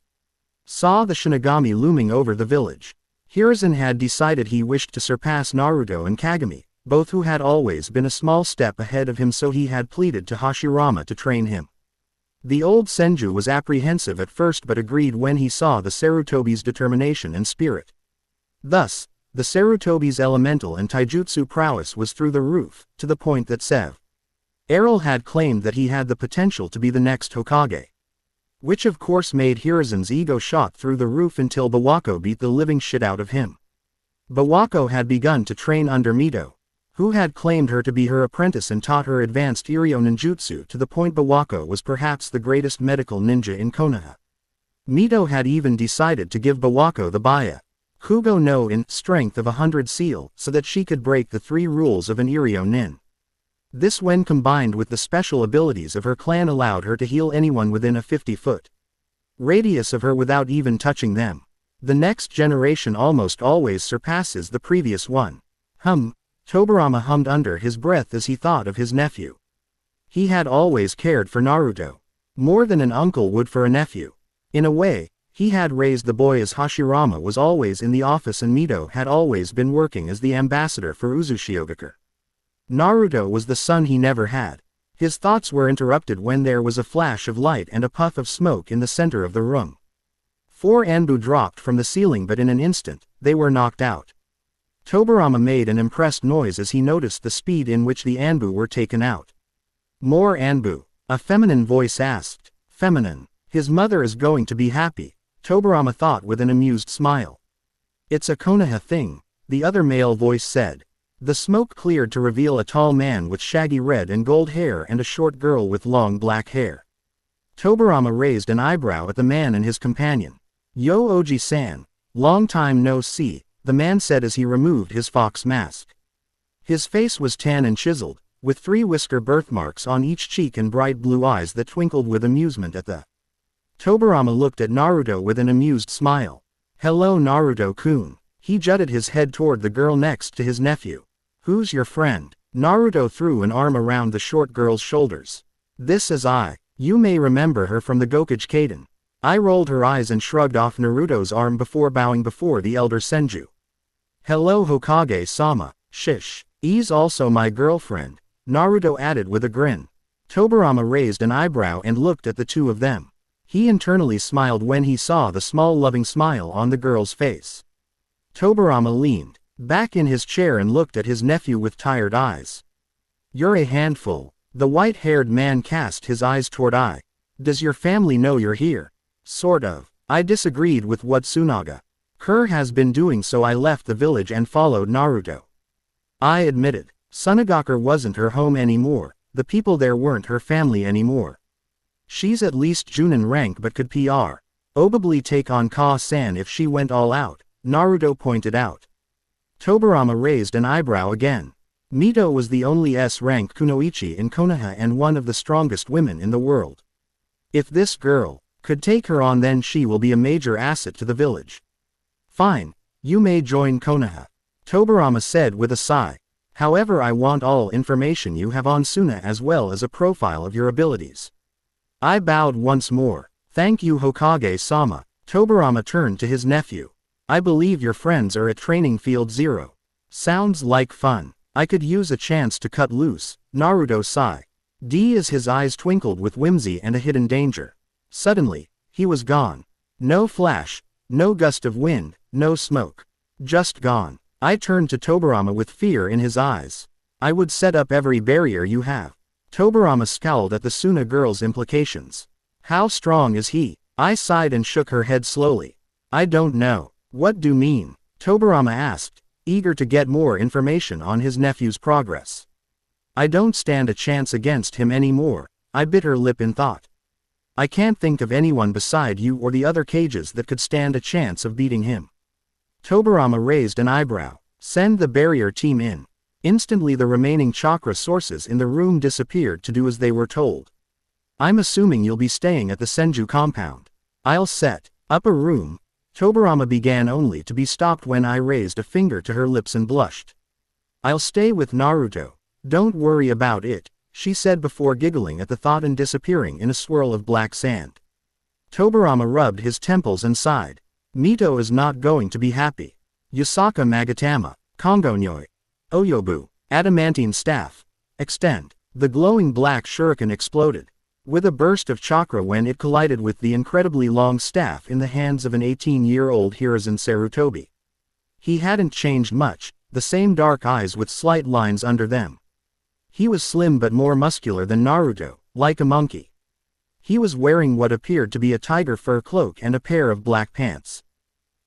saw the Shinigami looming over the village. Hiruzen had decided he wished to surpass Naruto and Kagami, both who had always been a small step ahead of him, so he had pleaded to Hashirama to train him. The old Senju was apprehensive at first but agreed when he saw the Sarutobi's determination and spirit. Thus, the Sarutobi's elemental and taijutsu prowess was through the roof, to the point that Sev Errol had claimed that he had the potential to be the next Hokage. Which of course made Hiruzen's ego shot through the roof until Bawako beat the living shit out of him. Bawako had begun to train under Mito, who had claimed her to be her apprentice and taught her advanced Iryo ninjutsu to the point Bawako was perhaps the greatest medical ninja in Konoha. Mito had even decided to give Bawako the Byakugo no in strength of 100 seal so that she could break the 3 rules of an Iryo nin. This, when combined with the special abilities of her clan, allowed her to heal anyone within a 50-foot radius of her without even touching them. The next generation almost always surpasses the previous one. Tobirama hummed under his breath as he thought of his nephew. He had always cared for Naruto, more than an uncle would for a nephew. In a way, he had raised the boy as Hashirama was always in the office and Mito had always been working as the ambassador for Uzushiogakure. Naruto was the son he never had. His thoughts were interrupted when there was a flash of light and a puff of smoke in the center of the room. 4 Anbu dropped from the ceiling, but in an instant, they were knocked out. Tobirama made an impressed noise as he noticed the speed in which the Anbu were taken out. More Anbu, a feminine voice asked. Feminine. His mother is going to be happy, Tobirama thought with an amused smile. It's a Konoha thing, the other male voice said. The smoke cleared to reveal a tall man with shaggy red and gold hair and a short girl with long black hair. Tobirama raised an eyebrow at the man and his companion. Yo Oji-san, long time no see, the man said as he removed his fox mask. His face was tan and chiseled, with 3 whisker birthmarks on each cheek and bright blue eyes that twinkled with amusement at the. Tobirama looked at Naruto with an amused smile. Hello Naruto-kun. He jutted his head toward the girl next to his nephew. Who's your friend? Naruto threw an arm around the short girl's shoulders. This is I. You may remember her from the Gokage Kaden. I rolled her eyes and shrugged off Naruto's arm before bowing before the elder Senju. Hello Hokage-sama, shish. E's also my girlfriend, Naruto added with a grin. Tobirama raised an eyebrow and looked at the two of them. He internally smiled when he saw the small loving smile on the girl's face. Tobirama leaned back in his chair and looked at his nephew with tired eyes. You're a handful. The white-haired man cast his eyes toward I. Does your family know you're here? Sort of. I disagreed with what Tsunaga Her has been doing so. I left the village and followed Naruto. I admitted. Sunagakure wasn't her home anymore, the people there weren't her family anymore. She's at least Junin rank but could probably take on Ka-san if she went all out, Naruto pointed out. Tobirama raised an eyebrow again. Mito was the only S-rank kunoichi in Konoha and one of the strongest women in the world. If this girl could take her on, then she will be a major asset to the village. Fine, you may join Konoha, Tobirama said with a sigh. However, I want all information you have on Suna as well as a profile of your abilities. I bowed once more. Thank you, Hokage-sama. Tobirama turned to his nephew. I believe your friends are at Training Field Zero. Sounds like fun. I could use a chance to cut loose, Naruto sighed. As his eyes twinkled with whimsy and a hidden danger. Suddenly, he was gone. No flash, no gust of wind, no smoke. Just gone. I turned to Tobirama with fear in his eyes. I would set up every barrier you have. Tobirama scowled at the Suna girl's implications. How strong is he? I sighed and shook her head slowly. I don't know. What do you mean? Tobirama asked, eager to get more information on his nephew's progress. I don't stand a chance against him anymore, I bit her lip in thought. I can't think of anyone beside you or the other cages that could stand a chance of beating him. Tobirama raised an eyebrow. Send the barrier team in. Instantly the remaining chakra sources in the room disappeared to do as they were told. I'm assuming you'll be staying at the Senju compound. I'll set up a room. Tobirama began only to be stopped when I raised a finger to her lips and blushed. I'll stay with Naruto. Don't worry about it, she said before giggling at the thought and disappearing in a swirl of black sand. Tobirama rubbed his temples and sighed. Mito is not going to be happy. Yasaka Magatama, Kongonyoi, Oyobu, adamantine staff. Extend. The glowing black shuriken exploded with a burst of chakra when it collided with the incredibly long staff in the hands of an 18-year-old Hiruzen Sarutobi. He hadn't changed much, the same dark eyes with slight lines under them. He was slim but more muscular than Naruto, like a monkey. He was wearing what appeared to be a tiger fur cloak and a pair of black pants.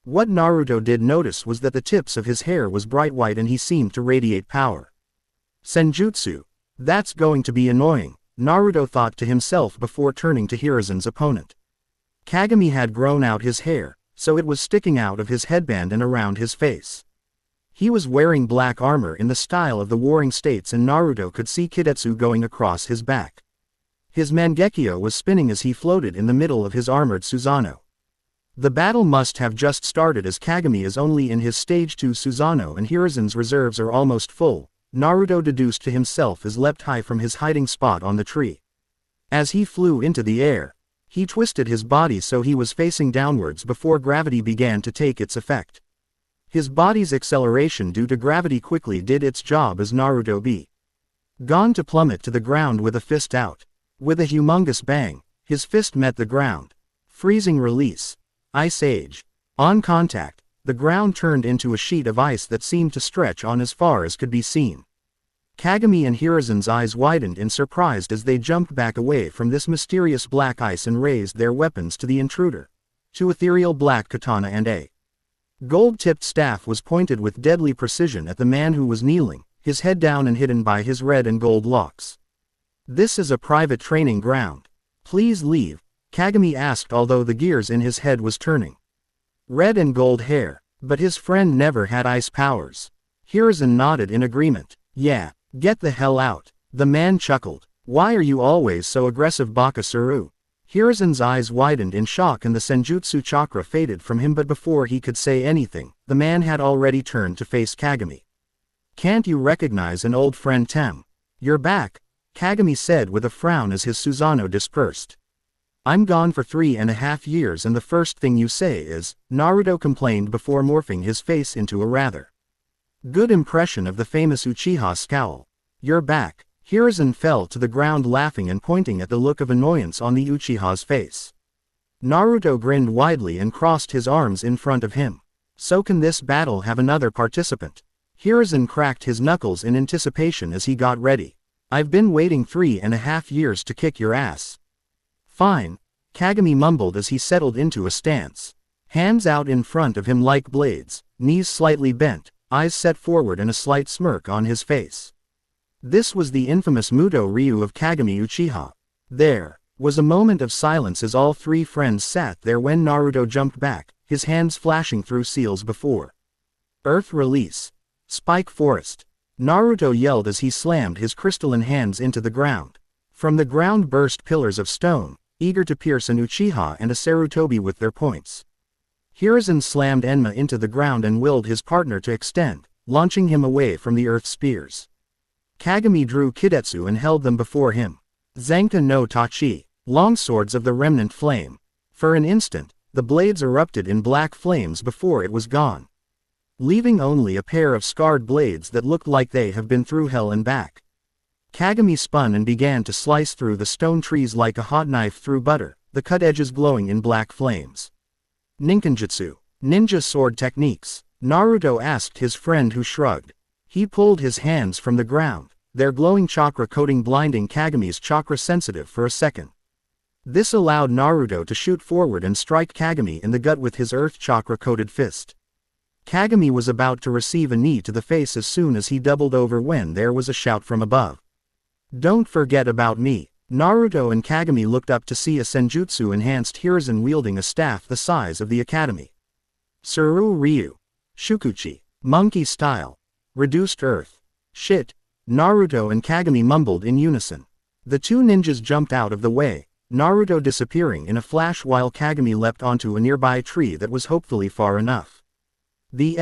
What Naruto did notice was that the tips of his hair was bright white and he seemed to radiate power. Senjutsu. That's going to be annoying, Naruto thought to himself before turning to Hiruzen's opponent. Kagami had grown out his hair, so it was sticking out of his headband and around his face. He was wearing black armor in the style of the Warring States and Naruto could see Kidetsu going across his back. His Mangekyo was spinning as he floated in the middle of his armored Susanoo. The battle must have just started as Kagami is only in his stage 2 Susanoo and Hiruzen's reserves are almost full, Naruto deduced to himself as leapt high from his hiding spot on the tree. As he flew into the air, he twisted his body so he was facing downwards before gravity began to take its effect. His body's acceleration due to gravity quickly did its job as Naruto gone to plummet to the ground with a fist out. With a humongous bang, his fist met the ground. Freezing release. Ice Age. On contact, the ground turned into a sheet of ice that seemed to stretch on as far as could be seen. Kagami and Hiruzen's eyes widened in surprise as they jumped back away from this mysterious black ice and raised their weapons to the intruder. Two ethereal black katana and a gold-tipped staff was pointed with deadly precision at the man who was kneeling, his head down and hidden by his red and gold locks. This is a private training ground. Please leave, Kagami asked although the gears in his head was turning. Red and gold hair, but his friend never had ice powers. Hiruzen nodded in agreement. Yeah, get the hell out. The man chuckled. Why are you always so aggressive, Bakasuru? Hiruzen's eyes widened in shock and the Senjutsu chakra faded from him, but before he could say anything, the man had already turned to face Kagami. Can't you recognize an old friend, Tem? You're back, Kagami said with a frown as his Susanoo dispersed. I'm gone for 3.5 years and the first thing you say is, Naruto complained before morphing his face into a rather good impression of the famous Uchiha scowl. You're back. Hiruzen fell to the ground laughing and pointing at the look of annoyance on the Uchiha's face. Naruto grinned widely and crossed his arms in front of him. So can this battle have another participant? Hiruzen cracked his knuckles in anticipation as he got ready. I've been waiting 3.5 years to kick your ass. Fine, Kagami mumbled as he settled into a stance. Hands out in front of him like blades, knees slightly bent, eyes set forward and a slight smirk on his face. This was the infamous Muto Ryu of Kagami Uchiha. There was a moment of silence as all three friends sat there when Naruto jumped back, his hands flashing through seals before. Earth release. Spike Forest. Naruto yelled as he slammed his crystalline hands into the ground. From the ground burst pillars of stone, eager to pierce an Uchiha and a Sarutobi with their points. Hiruzen slammed Enma into the ground and willed his partner to extend, launching him away from the earth spears. Kagami drew Kidetsu and held them before him. Zanka no Tachi, longswords of the remnant flame. For an instant, the blades erupted in black flames before it was gone, leaving only a pair of scarred blades that looked like they have been through hell and back. Kagami spun and began to slice through the stone trees like a hot knife through butter, the cut edges glowing in black flames. Ninkenjutsu. Ninja sword techniques. Naruto asked his friend who shrugged. He pulled his hands from the ground, their glowing chakra coating blinding Kagami's chakra sensitive for a second. This allowed Naruto to shoot forward and strike Kagami in the gut with his earth chakra coated fist. Kagami was about to receive a knee to the face as soon as he doubled over when there was a shout from above. "Don't forget about me." Naruto and Kagami looked up to see a senjutsu-enhanced Hiruzen wielding a staff the size of the academy. Suru Ryu. Shukuchi. Monkey style. Reduced earth. Shit. Naruto and Kagami mumbled in unison. The two ninjas jumped out of the way, Naruto disappearing in a flash while Kagami leapt onto a nearby tree that was hopefully far enough. The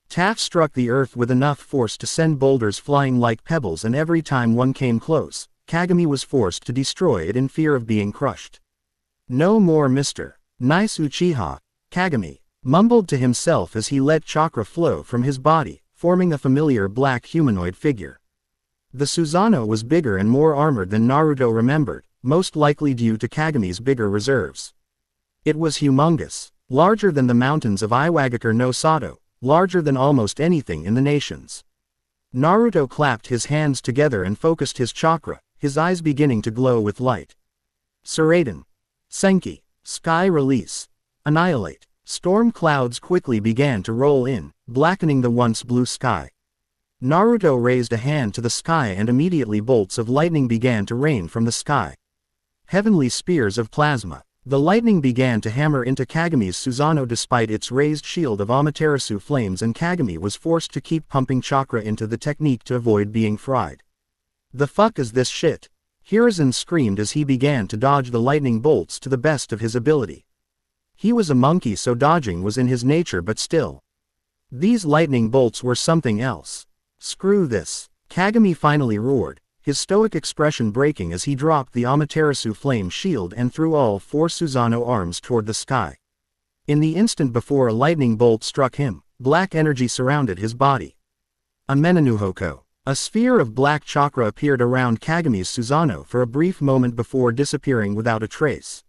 Taff struck the earth with enough force to send boulders flying like pebbles, and every time one came close, Kagami was forced to destroy it in fear of being crushed. "No more Mr. Nice Uchiha," Kagami mumbled to himself as he let chakra flow from his body, forming a familiar black humanoid figure. The Susanoo was bigger and more armored than Naruto remembered, most likely due to Kagami's bigger reserves. It was humongous, larger than the mountains of Iwagakure no Sato, larger than almost anything in the nations. Naruto clapped his hands together and focused his chakra, his eyes beginning to glow with light. Suraden. Senki. Sky release. Annihilate. Storm clouds quickly began to roll in, blackening the once blue sky. Naruto raised a hand to the sky and immediately bolts of lightning began to rain from the sky. Heavenly spears of plasma. The lightning began to hammer into Kagami's Susanoo despite its raised shield of Amaterasu flames, and Kagami was forced to keep pumping chakra into the technique to avoid being fried. "The fuck is this shit?" Hiruzen screamed as he began to dodge the lightning bolts to the best of his ability. He was a monkey, so dodging was in his nature, but still. These lightning bolts were something else. "Screw this," Kagami finally roared, his stoic expression breaking as he dropped the Amaterasu flame shield and threw all four Susanoo arms toward the sky. In the instant before a lightning bolt struck him, black energy surrounded his body. Amenanuhoko. A sphere of black chakra appeared around Kagami's Susanoo for a brief moment before disappearing without a trace.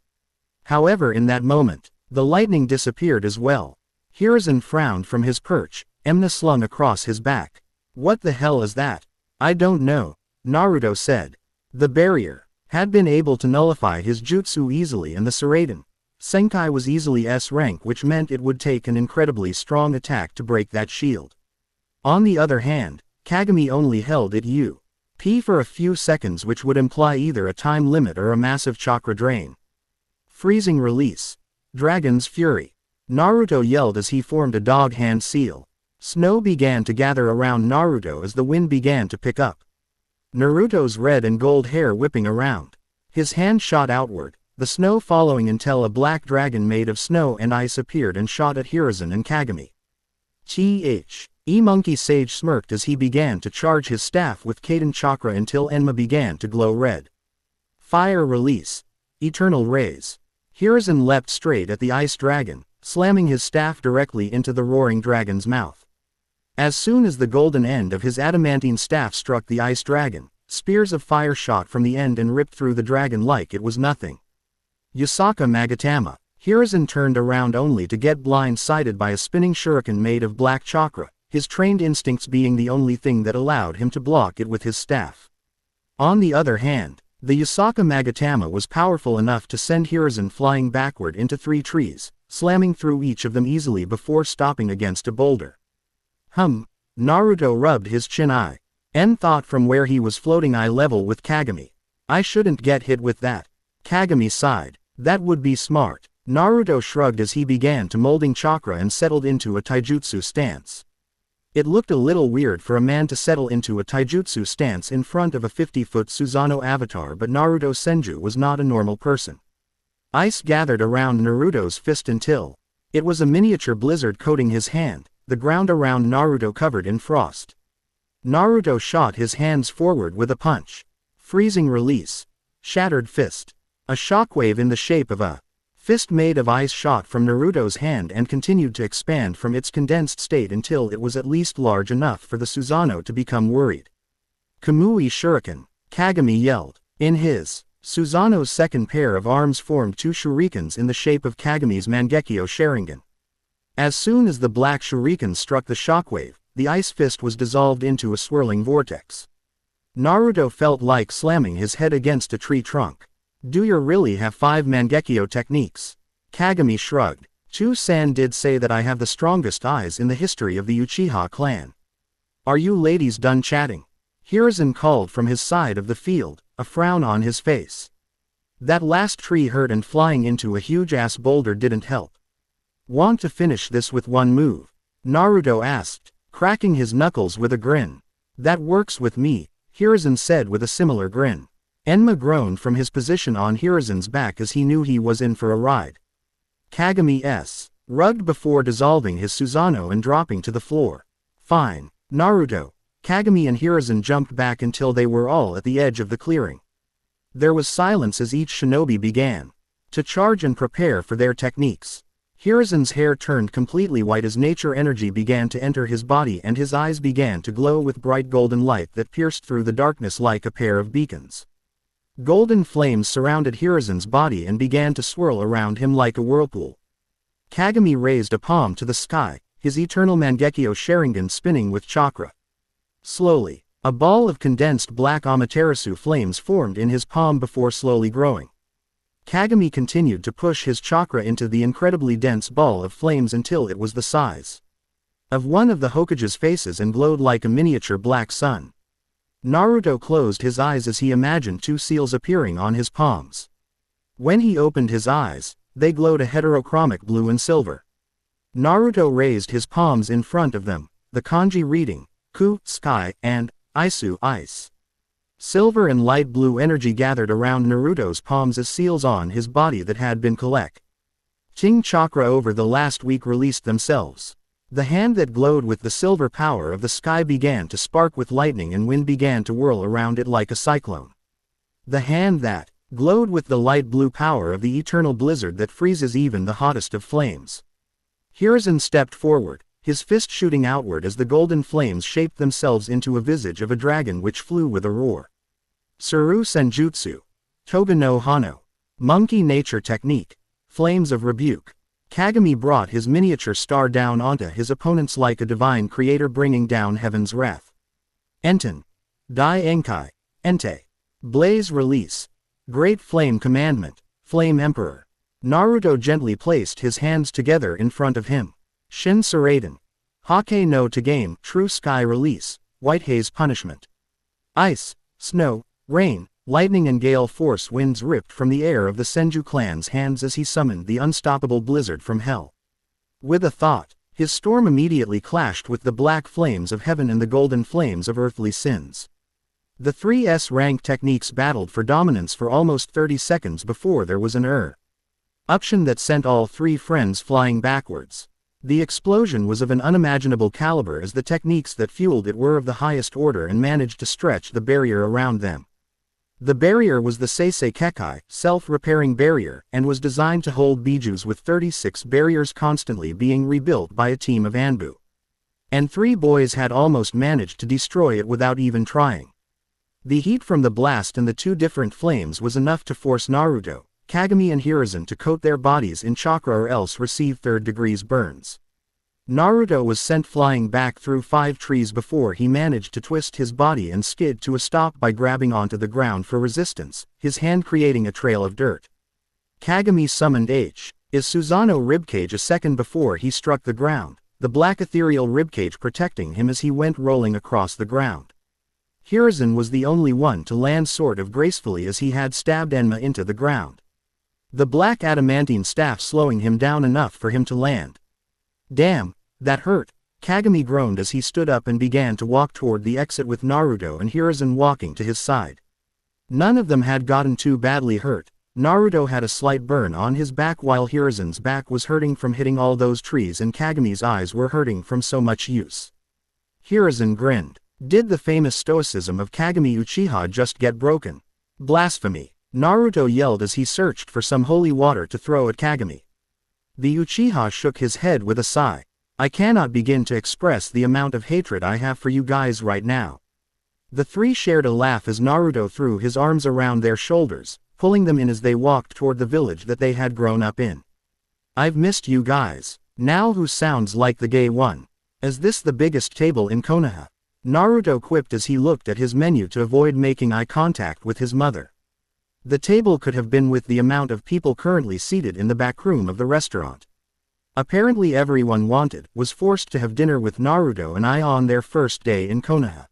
However, in that moment, the lightning disappeared as well. Hiruzen frowned from his perch, Emna slung across his back. "What the hell is that?" "I don't know," Naruto said. The barrier had been able to nullify his jutsu easily, and the Suraden Senkai was easily S rank, which meant it would take an incredibly strong attack to break that shield. On the other hand, Kagami only held it U.P. for a few seconds, which would imply either a time limit or a massive chakra drain. Freezing release. Dragon's Fury. Naruto yelled as he formed a dog hand seal. Snow began to gather around Naruto as the wind began to pick up. Naruto's red and gold hair whipping around. His hand shot outward, the snow following until a black dragon made of snow and ice appeared and shot at Hiruzen and Kagami. Monkey Sage smirked as he began to charge his staff with Kaden chakra until Enma began to glow red. Fire release. Eternal rays. Hiruzen leapt straight at the ice dragon, slamming his staff directly into the roaring dragon's mouth. As soon as the golden end of his adamantine staff struck the ice dragon, spears of fire shot from the end and ripped through the dragon like it was nothing. Yasaka Magatama. Hiruzen turned around only to get blindsided by a spinning shuriken made of black chakra, his trained instincts being the only thing that allowed him to block it with his staff. On the other hand, The Yasaka Magatama was powerful enough to send Hiruzen flying backward into 3 trees, slamming through each of them easily before stopping against a boulder. Naruto rubbed his chin. Thought from where he was floating eye level with Kagami. I shouldn't get hit with that. Kagami sighed. That would be smart. Naruto shrugged as he began to molding chakra and settled into a taijutsu stance. It looked a little weird for a man to settle into a taijutsu stance in front of a 50-foot Susanoo avatar, but Naruto Senju was not a normal person. Ice gathered around Naruto's fist until it was a miniature blizzard coating his hand, the ground around Naruto covered in frost. Naruto shot his hands forward with a punch. Freezing release. Shattered fist. A shockwave in the shape of a fist made of ice shot from Naruto's hand and continued to expand from its condensed state until it was at least large enough for the Susanoo to become worried. Kamui Shuriken. Kagami yelled. In his Susanoo's second pair of arms formed 2 shurikens in the shape of Kagami's Mangekyo Sharingan. As soon as the black shuriken struck the shockwave, the ice fist was dissolved into a swirling vortex. Naruto felt like slamming his head against a tree trunk. Do you really have 5 Mangekyo techniques? Kagami shrugged. Chu-san did say that I have the strongest eyes in the history of the Uchiha clan. Are you ladies done chatting? Hiruzen called from his side of the field, a frown on his face. That last tree hurt and flying into a huge-ass boulder didn't help. Want to finish this with one move? Naruto asked, cracking his knuckles with a grin. That works with me, Hiruzen said with a similar grin. Enma groaned from his position on Hiruzen's back as he knew he was in for a ride. Kagami rugged before dissolving his Susanoo and dropping to the floor. Fine, Naruto. Kagami and Hiruzen jumped back until they were all at the edge of the clearing. There was silence as each shinobi began to charge and prepare for their techniques. Hiruzen's hair turned completely white as nature energy began to enter his body and his eyes began to glow with bright golden light that pierced through the darkness like a pair of beacons. Golden flames surrounded Hiruzen's body and began to swirl around him like a whirlpool. Kagami raised a palm to the sky, his eternal Mangekyo Sharingan spinning with chakra. Slowly, a ball of condensed black Amaterasu flames formed in his palm before slowly growing. Kagami continued to push his chakra into the incredibly dense ball of flames until it was the size of one of the Hokage's faces and glowed like a miniature black sun. Naruto closed his eyes as he imagined 2 seals appearing on his palms. When he opened his eyes, they glowed a heterochromic blue and silver. Naruto raised his palms in front of them, the kanji reading, Ku, sky, and Isu, ice. Silver and light blue energy gathered around Naruto's palms as seals on his body that had been collecting chakra over the last week released themselves. The hand that glowed with the silver power of the sky began to spark with lightning and wind began to whirl around it like a cyclone. The hand that glowed with the light blue power of the eternal blizzard that freezes even the hottest of flames. Hiruzen stepped forward, his fist shooting outward as the golden flames shaped themselves into a visage of a dragon which flew with a roar. Suru Senjutsu. Toga no Hano. Monkey Nature Technique. Flames of Rebuke. Kagami brought his miniature star down onto his opponents like a divine creator bringing down heaven's wrath. Enten. Dai Enkai. Entei. Blaze Release. Great Flame Commandment. Flame Emperor. Naruto gently placed his hands together in front of him. Shin Suraden. Hake no Tagame. True Sky Release. White Haze Punishment. Ice, snow, rain, lightning and gale force winds ripped from the air of the Senju clan's hands as he summoned the unstoppable blizzard from hell. With a thought, his storm immediately clashed with the black flames of heaven and the golden flames of earthly sins. The 3S rank techniques battled for dominance for almost 30 seconds before there was an eruption that sent all 3 friends flying backwards. The explosion was of an unimaginable caliber as the techniques that fueled it were of the highest order and managed to stretch the barrier around them. The barrier was the Seisei Kekai, self-repairing barrier, and was designed to hold bijus with 36 barriers constantly being rebuilt by a team of Anbu. And 3 boys had almost managed to destroy it without even trying. The heat from the blast and the 2 different flames was enough to force Naruto, Kagami and Hiruzen to coat their bodies in chakra or else receive 3rd-degree burns. Naruto was sent flying back through 5 trees before he managed to twist his body and skid to a stop by grabbing onto the ground for resistance, his hand creating a trail of dirt. Kagami summoned Is Susanoo ribcage a second before he struck the ground, the black ethereal ribcage protecting him as he went rolling across the ground. Hiruzen was the only one to land sort of gracefully as he had stabbed Enma into the ground. The black adamantine staff slowing him down enough for him to land. Damn, that hurt, Kagami groaned as he stood up and began to walk toward the exit with Naruto and Hiruzen walking to his side. None of them had gotten too badly hurt. Naruto had a slight burn on his back while Hiruzen's back was hurting from hitting all those trees and Kagami's eyes were hurting from so much use. Hiruzen grinned. Did the famous stoicism of Kagami Uchiha just get broken? Blasphemy! Naruto yelled as he searched for some holy water to throw at Kagami. The Uchiha shook his head with a sigh. I cannot begin to express the amount of hatred I have for you guys right now. The three shared a laugh as Naruto threw his arms around their shoulders, pulling them in as they walked toward the village that they had grown up in. I've missed you guys. Now who sounds like the gay one? Is this the biggest table in Konoha? Naruto quipped as he looked at his menu to avoid making eye contact with his mother. The table could have been with the amount of people currently seated in the back room of the restaurant. Apparently everyone was forced to have dinner with Naruto and I on their first day in Konoha.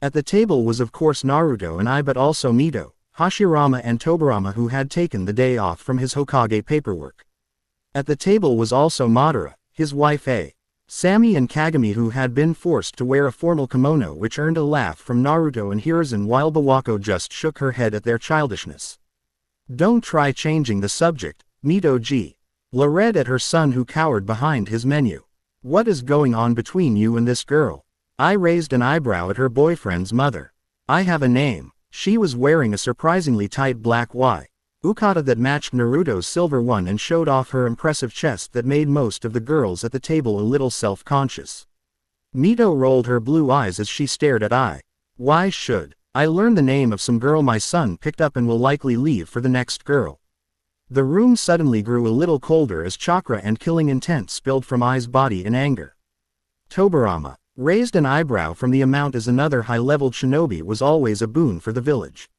At the table was of course Naruto and I but also Mito, Hashirama and Tobirama who had taken the day off from his Hokage paperwork. At the table was also Madara, his wife Sami and Kagami who had been forced to wear a formal kimono which earned a laugh from Naruto and Hiruzen while Bawako just shook her head at their childishness. Don't try changing the subject, Mito read at her son who cowered behind his menu. What is going on between you and this girl? I raised an eyebrow at her boyfriend's mother. I have a name. She was wearing a surprisingly tight black Ukata that matched Naruto's silver one and showed off her impressive chest that made most of the girls at the table a little self-conscious. Mito rolled her blue eyes as she stared at Why should I learn the name of some girl my son picked up and will likely leave for the next girl? The room suddenly grew a little colder as chakra and killing intent spilled from I's body in anger. Tobirama raised an eyebrow from the amount as another high-leveled shinobi was always a boon for the village.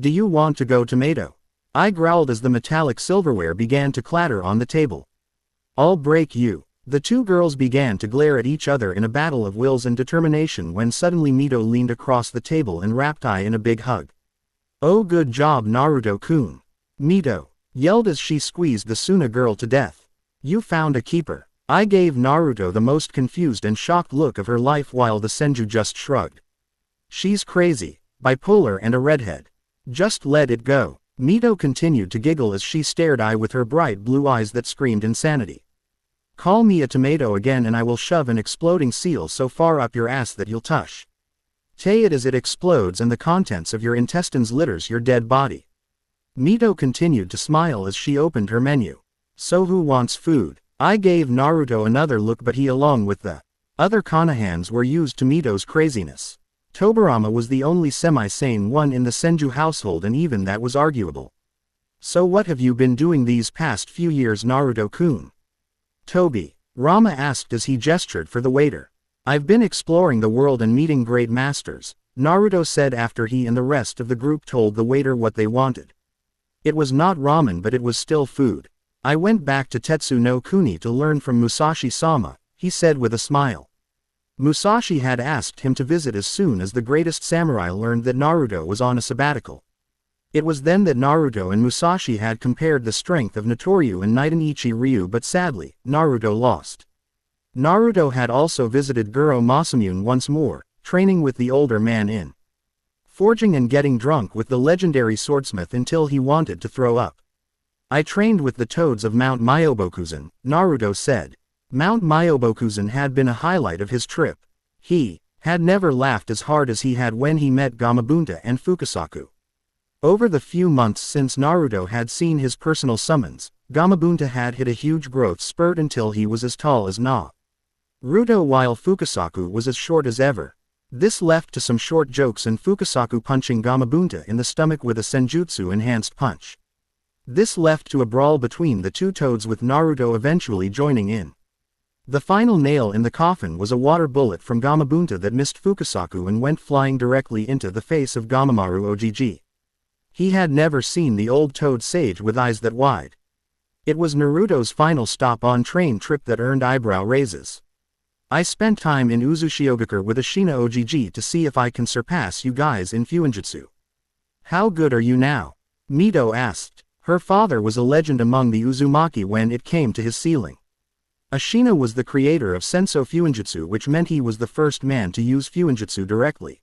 Do you want to go tomato? I growled as the metallic silverware began to clatter on the table. I'll break you. The two girls began to glare at each other in a battle of wills and determination when suddenly Mito leaned across the table and wrapped I in a big hug. Oh good job Naruto-kun. Mito yelled as she squeezed the Suna girl to death. You found a keeper. I gave Naruto the most confused and shocked look of her life while the Senju just shrugged. She's crazy, bipolar and a redhead. Just let it go. Mito continued to giggle as she stared I with her bright blue eyes that screamed insanity. Call me a tomato again and I will shove an exploding seal so far up your ass that you'll tush. Tay it as it explodes and the contents of your intestines litters your dead body. Mito continued to smile as she opened her menu. So who wants food? I gave Naruto another look but he along with the other Konohans were used to Mito's craziness. Tobirama was the only semi-sane one in the Senju household and even that was arguable. So what have you been doing these past few years Naruto-kun? Rama asked as he gestured for the waiter. I've been exploring the world and meeting great masters, Naruto said after he and the rest of the group told the waiter what they wanted. It was not ramen but it was still food. I went back to Tetsu no Kuni to learn from Musashi-sama, he said with a smile. Musashi had asked him to visit as soon as the greatest samurai learned that Naruto was on a sabbatical. It was then that Naruto and Musashi had compared the strength of Notoryu and Nidanichi Ryu but sadly, Naruto lost. Naruto had also visited Guro Masamune once more, training with the older man in forging and getting drunk with the legendary swordsmith until he wanted to throw up. I trained with the toads of Mount Myobokuzen, Naruto said. Mount Myobokuzen had been a highlight of his trip. He had never laughed as hard as he had when he met Gamabunta and Fukasaku. Over the few months since Naruto had seen his personal summons, Gamabunta had hit a huge growth spurt until he was as tall as Naruto while Fukasaku was as short as ever. This left to some short jokes and Fukasaku punching Gamabunta in the stomach with a senjutsu-enhanced punch. This left to a brawl between the two toads with Naruto eventually joining in. The final nail in the coffin was a water bullet from Gamabunta that missed Fukasaku and went flying directly into the face of Gamamaru Ogg. He had never seen the old toad sage with eyes that wide. It was Naruto's final stop on train trip that earned eyebrow raises. I spent time in Uzushiogakure with Ashina Ogg to see if I can surpass you guys in Fuinjutsu. How good are you now? Mito asked. Her father was a legend among the Uzumaki when it came to his sealing. Ashina was the creator of Senso Fuinjutsu, which meant he was the first man to use Fuinjutsu directly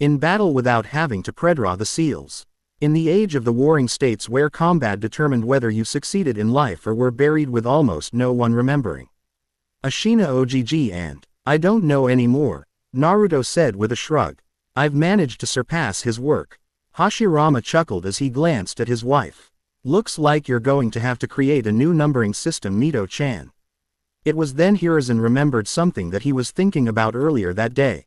in battle without having to predraw the seals. In the age of the warring states where combat determined whether you succeeded in life or were buried with almost no one remembering. Ashina Ogg and, I don't know anymore, Naruto said with a shrug. I've managed to surpass his work. Hashirama chuckled as he glanced at his wife. Looks like you're going to have to create a new numbering system, Mito-chan. It was then Hiruzen remembered something that he was thinking about earlier that day.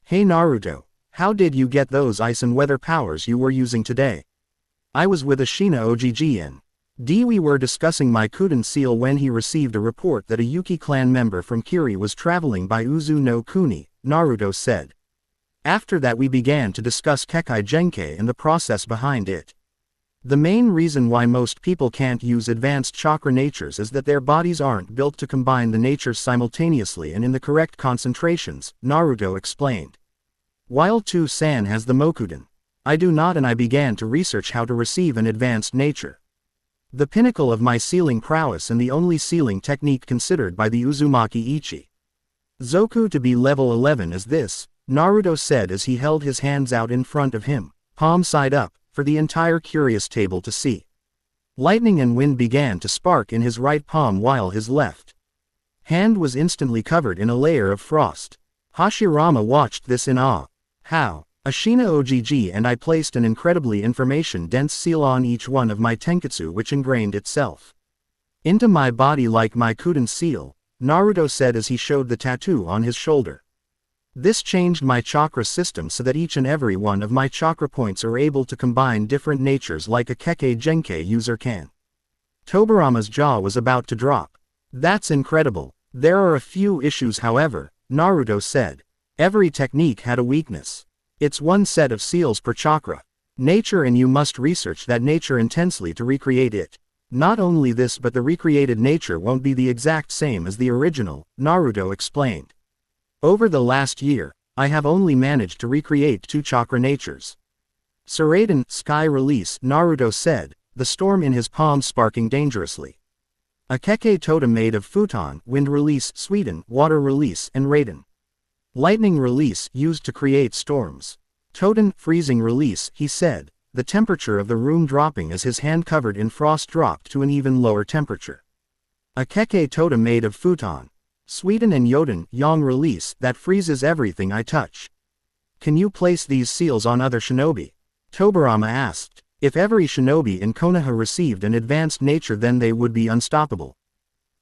Hey Naruto, how did you get those ice and weather powers you were using today? I was with Ashina Ogg and we were discussing my Kuden seal when he received a report that a Yuki clan member from Kiri was traveling by Uzu no Kuni, Naruto said. After that we began to discuss Kekkei Genkai and the process behind it. The main reason why most people can't use advanced chakra natures is that their bodies aren't built to combine the natures simultaneously and in the correct concentrations, Naruto explained. While Tu-san has the Mokuden, I do not, and I began to research how to receive an advanced nature. The pinnacle of my sealing prowess and the only sealing technique considered by the Uzumaki Ichi Zoku to be level 11 is this, Naruto said as he held his hands out in front of him, palm side up, for the entire curious table to see. Lightning and wind began to spark in his right palm while his left hand was instantly covered in a layer of frost. Hashirama watched this in awe. How? Ashina Ogg and I placed an incredibly information-dense seal on each one of my tenketsu, which ingrained itself into my body like my Kuden seal, Naruto said as he showed the tattoo on his shoulder. This changed my chakra system so that each and every one of my chakra points are able to combine different natures like a Kekkei Genkai user can. Tobirama's jaw was about to drop. That's incredible. There are a few issues, however, Naruto said. Every technique had a weakness. It's one set of seals per chakra nature and you must research that nature intensely to recreate it. Not only this, but the recreated nature won't be the exact same as the original, Naruto explained. Over the last year, I have only managed to recreate 2 chakra natures. Suraden, sky release, Naruto said, the storm in his palm sparking dangerously. A Kekkei totem made of futon, wind release, Sweden, water release, and Raiden. Lightning release, used to create storms. Toten, freezing release, he said, the temperature of the room dropping as his hand covered in frost dropped to an even lower temperature. A Kekkei totem made of futon, Sweden, and Yoden, yang release, that freezes everything I touch. Can you place these seals on other shinobi? Tobirama asked. If every shinobi in Konoha received an advanced nature, then they would be unstoppable.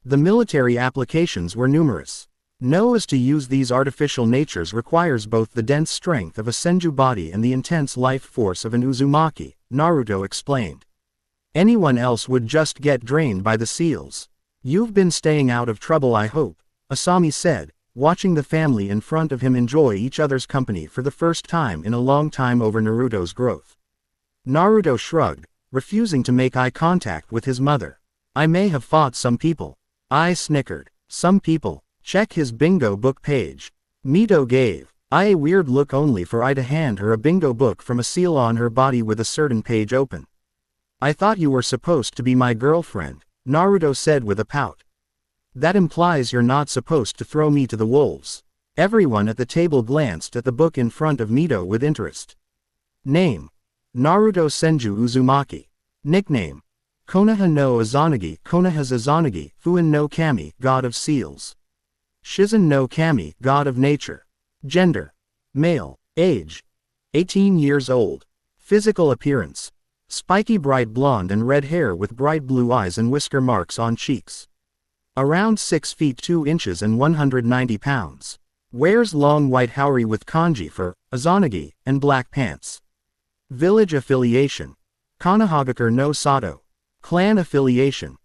The military applications were numerous. No, as to use these artificial natures requires both the dense strength of a Senju body and the intense life force of an Uzumaki, Naruto explained. Anyone else would just get drained by the seals. You've been staying out of trouble, I hope, Asami said, watching the family in front of him enjoy each other's company for the first time in a long time over Naruto's growth. Naruto shrugged, refusing to make eye contact with his mother. I may have fought some people. I snickered. Some people. Check his bingo book page. Mito gave a weird look only for I to hand her a bingo book from a seal on her body with a certain page open. I thought you were supposed to be my girlfriend, Naruto said with a pout. That implies you're not supposed to throw me to the wolves. Everyone at the table glanced at the book in front of Mito with interest. Name: Naruto Senju Uzumaki. Nickname: Konoha no Izanagi, Konoha's Izanagi, Fuin no Kami, God of Seals. Shizen no Kami, God of Nature. Gender: male. Age: 18 years old. Physical appearance: spiky bright blonde and red hair with bright blue eyes and whisker marks on cheeks. Around 6 feet 2 inches and 190 pounds. Wears long white haori with kanji for Izanagi and black pants. Village affiliation: Konohagakure no Sato. Clan affiliation: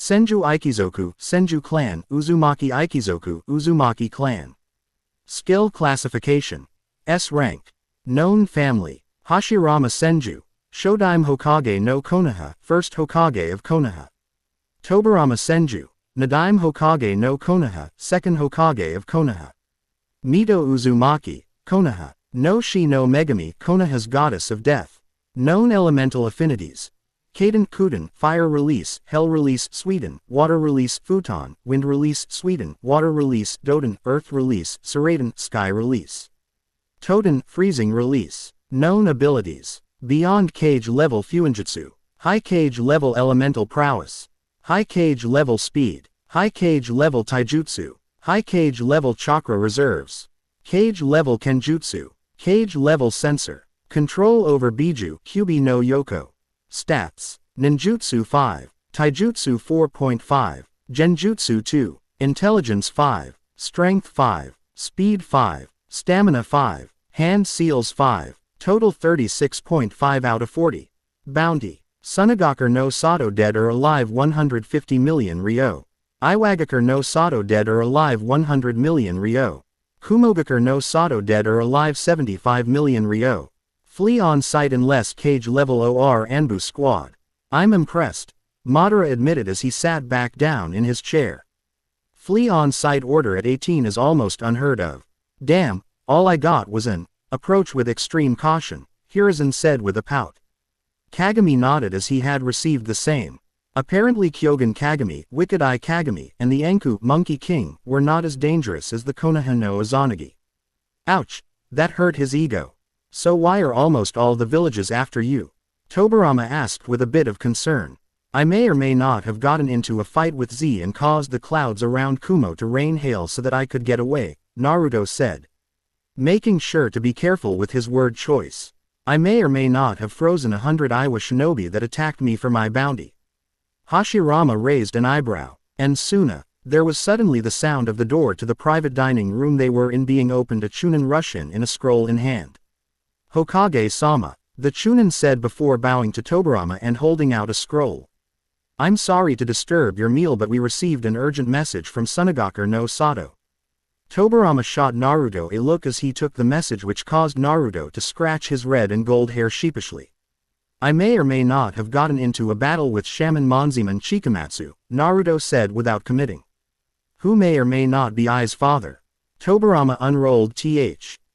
Senju Ikizoku, Senju Clan, Uzumaki Ikizoku, Uzumaki Clan. Skill classification. S rank. Known family. Hashirama Senju. Shodaime Hokage no Konoha, first Hokage of Konoha. Tobarama Senju. Nadaime Hokage no Konoha, second Hokage of Konoha. Mito Uzumaki, Konoha. No Shi no Megami, Konoha's goddess of death. Known elemental affinities. Kaden Kuden, fire release, hell release, Sweden, water release, Futon, wind release, Sweden, water release, Doden, earth release, Suraden, sky release. Toden, freezing release. Known abilities. Beyond cage level Fuinjutsu. High cage level elemental prowess. High cage level speed. High cage level taijutsu. High cage level chakra reserves. Cage level kenjutsu. Cage level sensor. Control over Biju, Kyubi no Yoko. Stats. Ninjutsu 5. Taijutsu 4.5. Genjutsu 2. Intelligence 5. Strength 5. Speed 5. Stamina 5. Hand seals 5. Total 36.5 out of 40. Bounty. Sunagakure no Sato dead or alive 150 million Ryo. Iwagakure no Sato dead or alive 100 million Ryo. Kumogakure no Sato dead or alive 75 million Ryo. Flee on site unless cage level OR Anbu squad. I'm impressed. Madara admitted as he sat back down in his chair. Flee on site order at 18 is almost unheard of. Damn, all I got was an approach with extreme caution, Hiruzen said with a pout. Kagami nodded as he had received the same. Apparently Kyogen Kagami, Wicked Eye Kagami, and the Enku, Monkey King, were not as dangerous as the Konoha no Izanagi. Ouch, that hurt his ego. So why are almost all the villages after you? Tobarama asked with a bit of concern. I may or may not have gotten into a fight with Z and caused the clouds around Kumo to rain hail so that I could get away, Naruto said. Making sure to be careful with his word choice. I may or may not have frozen 100 Iwa shinobi that attacked me for my bounty. Hashirama raised an eyebrow. And Suna. There was suddenly the sound of the door to the private dining room they were in being opened. A Chunin rushed in a scroll in hand. Hokage-sama, the Chunin said before bowing to Tobarama and holding out a scroll. I'm sorry to disturb your meal, but we received an urgent message from Sunagakure no Sato. Tobarama shot Naruto a look as he took the message, which caused Naruto to scratch his red and gold hair sheepishly. I may or may not have gotten into a battle with Shaman Monzaemon Chikamatsu, Naruto said without committing. Who may or may not be Ai's father? Tobarama unrolled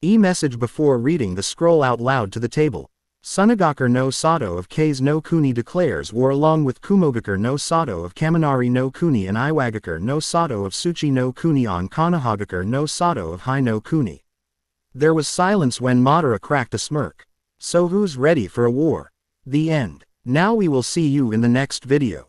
message before reading the scroll out loud to the table. Sunagakure no Sato of Kei's no Kuni declares war along with Kumogakure no Sato of Kaminari no Kuni and Iwagakure no Sato of Tsuchi no Kuni on Konohagakure no Sato of Hai no Kuni. There was silence when Madara cracked a smirk. So who's ready for a war? The end. Now we will see you in the next video.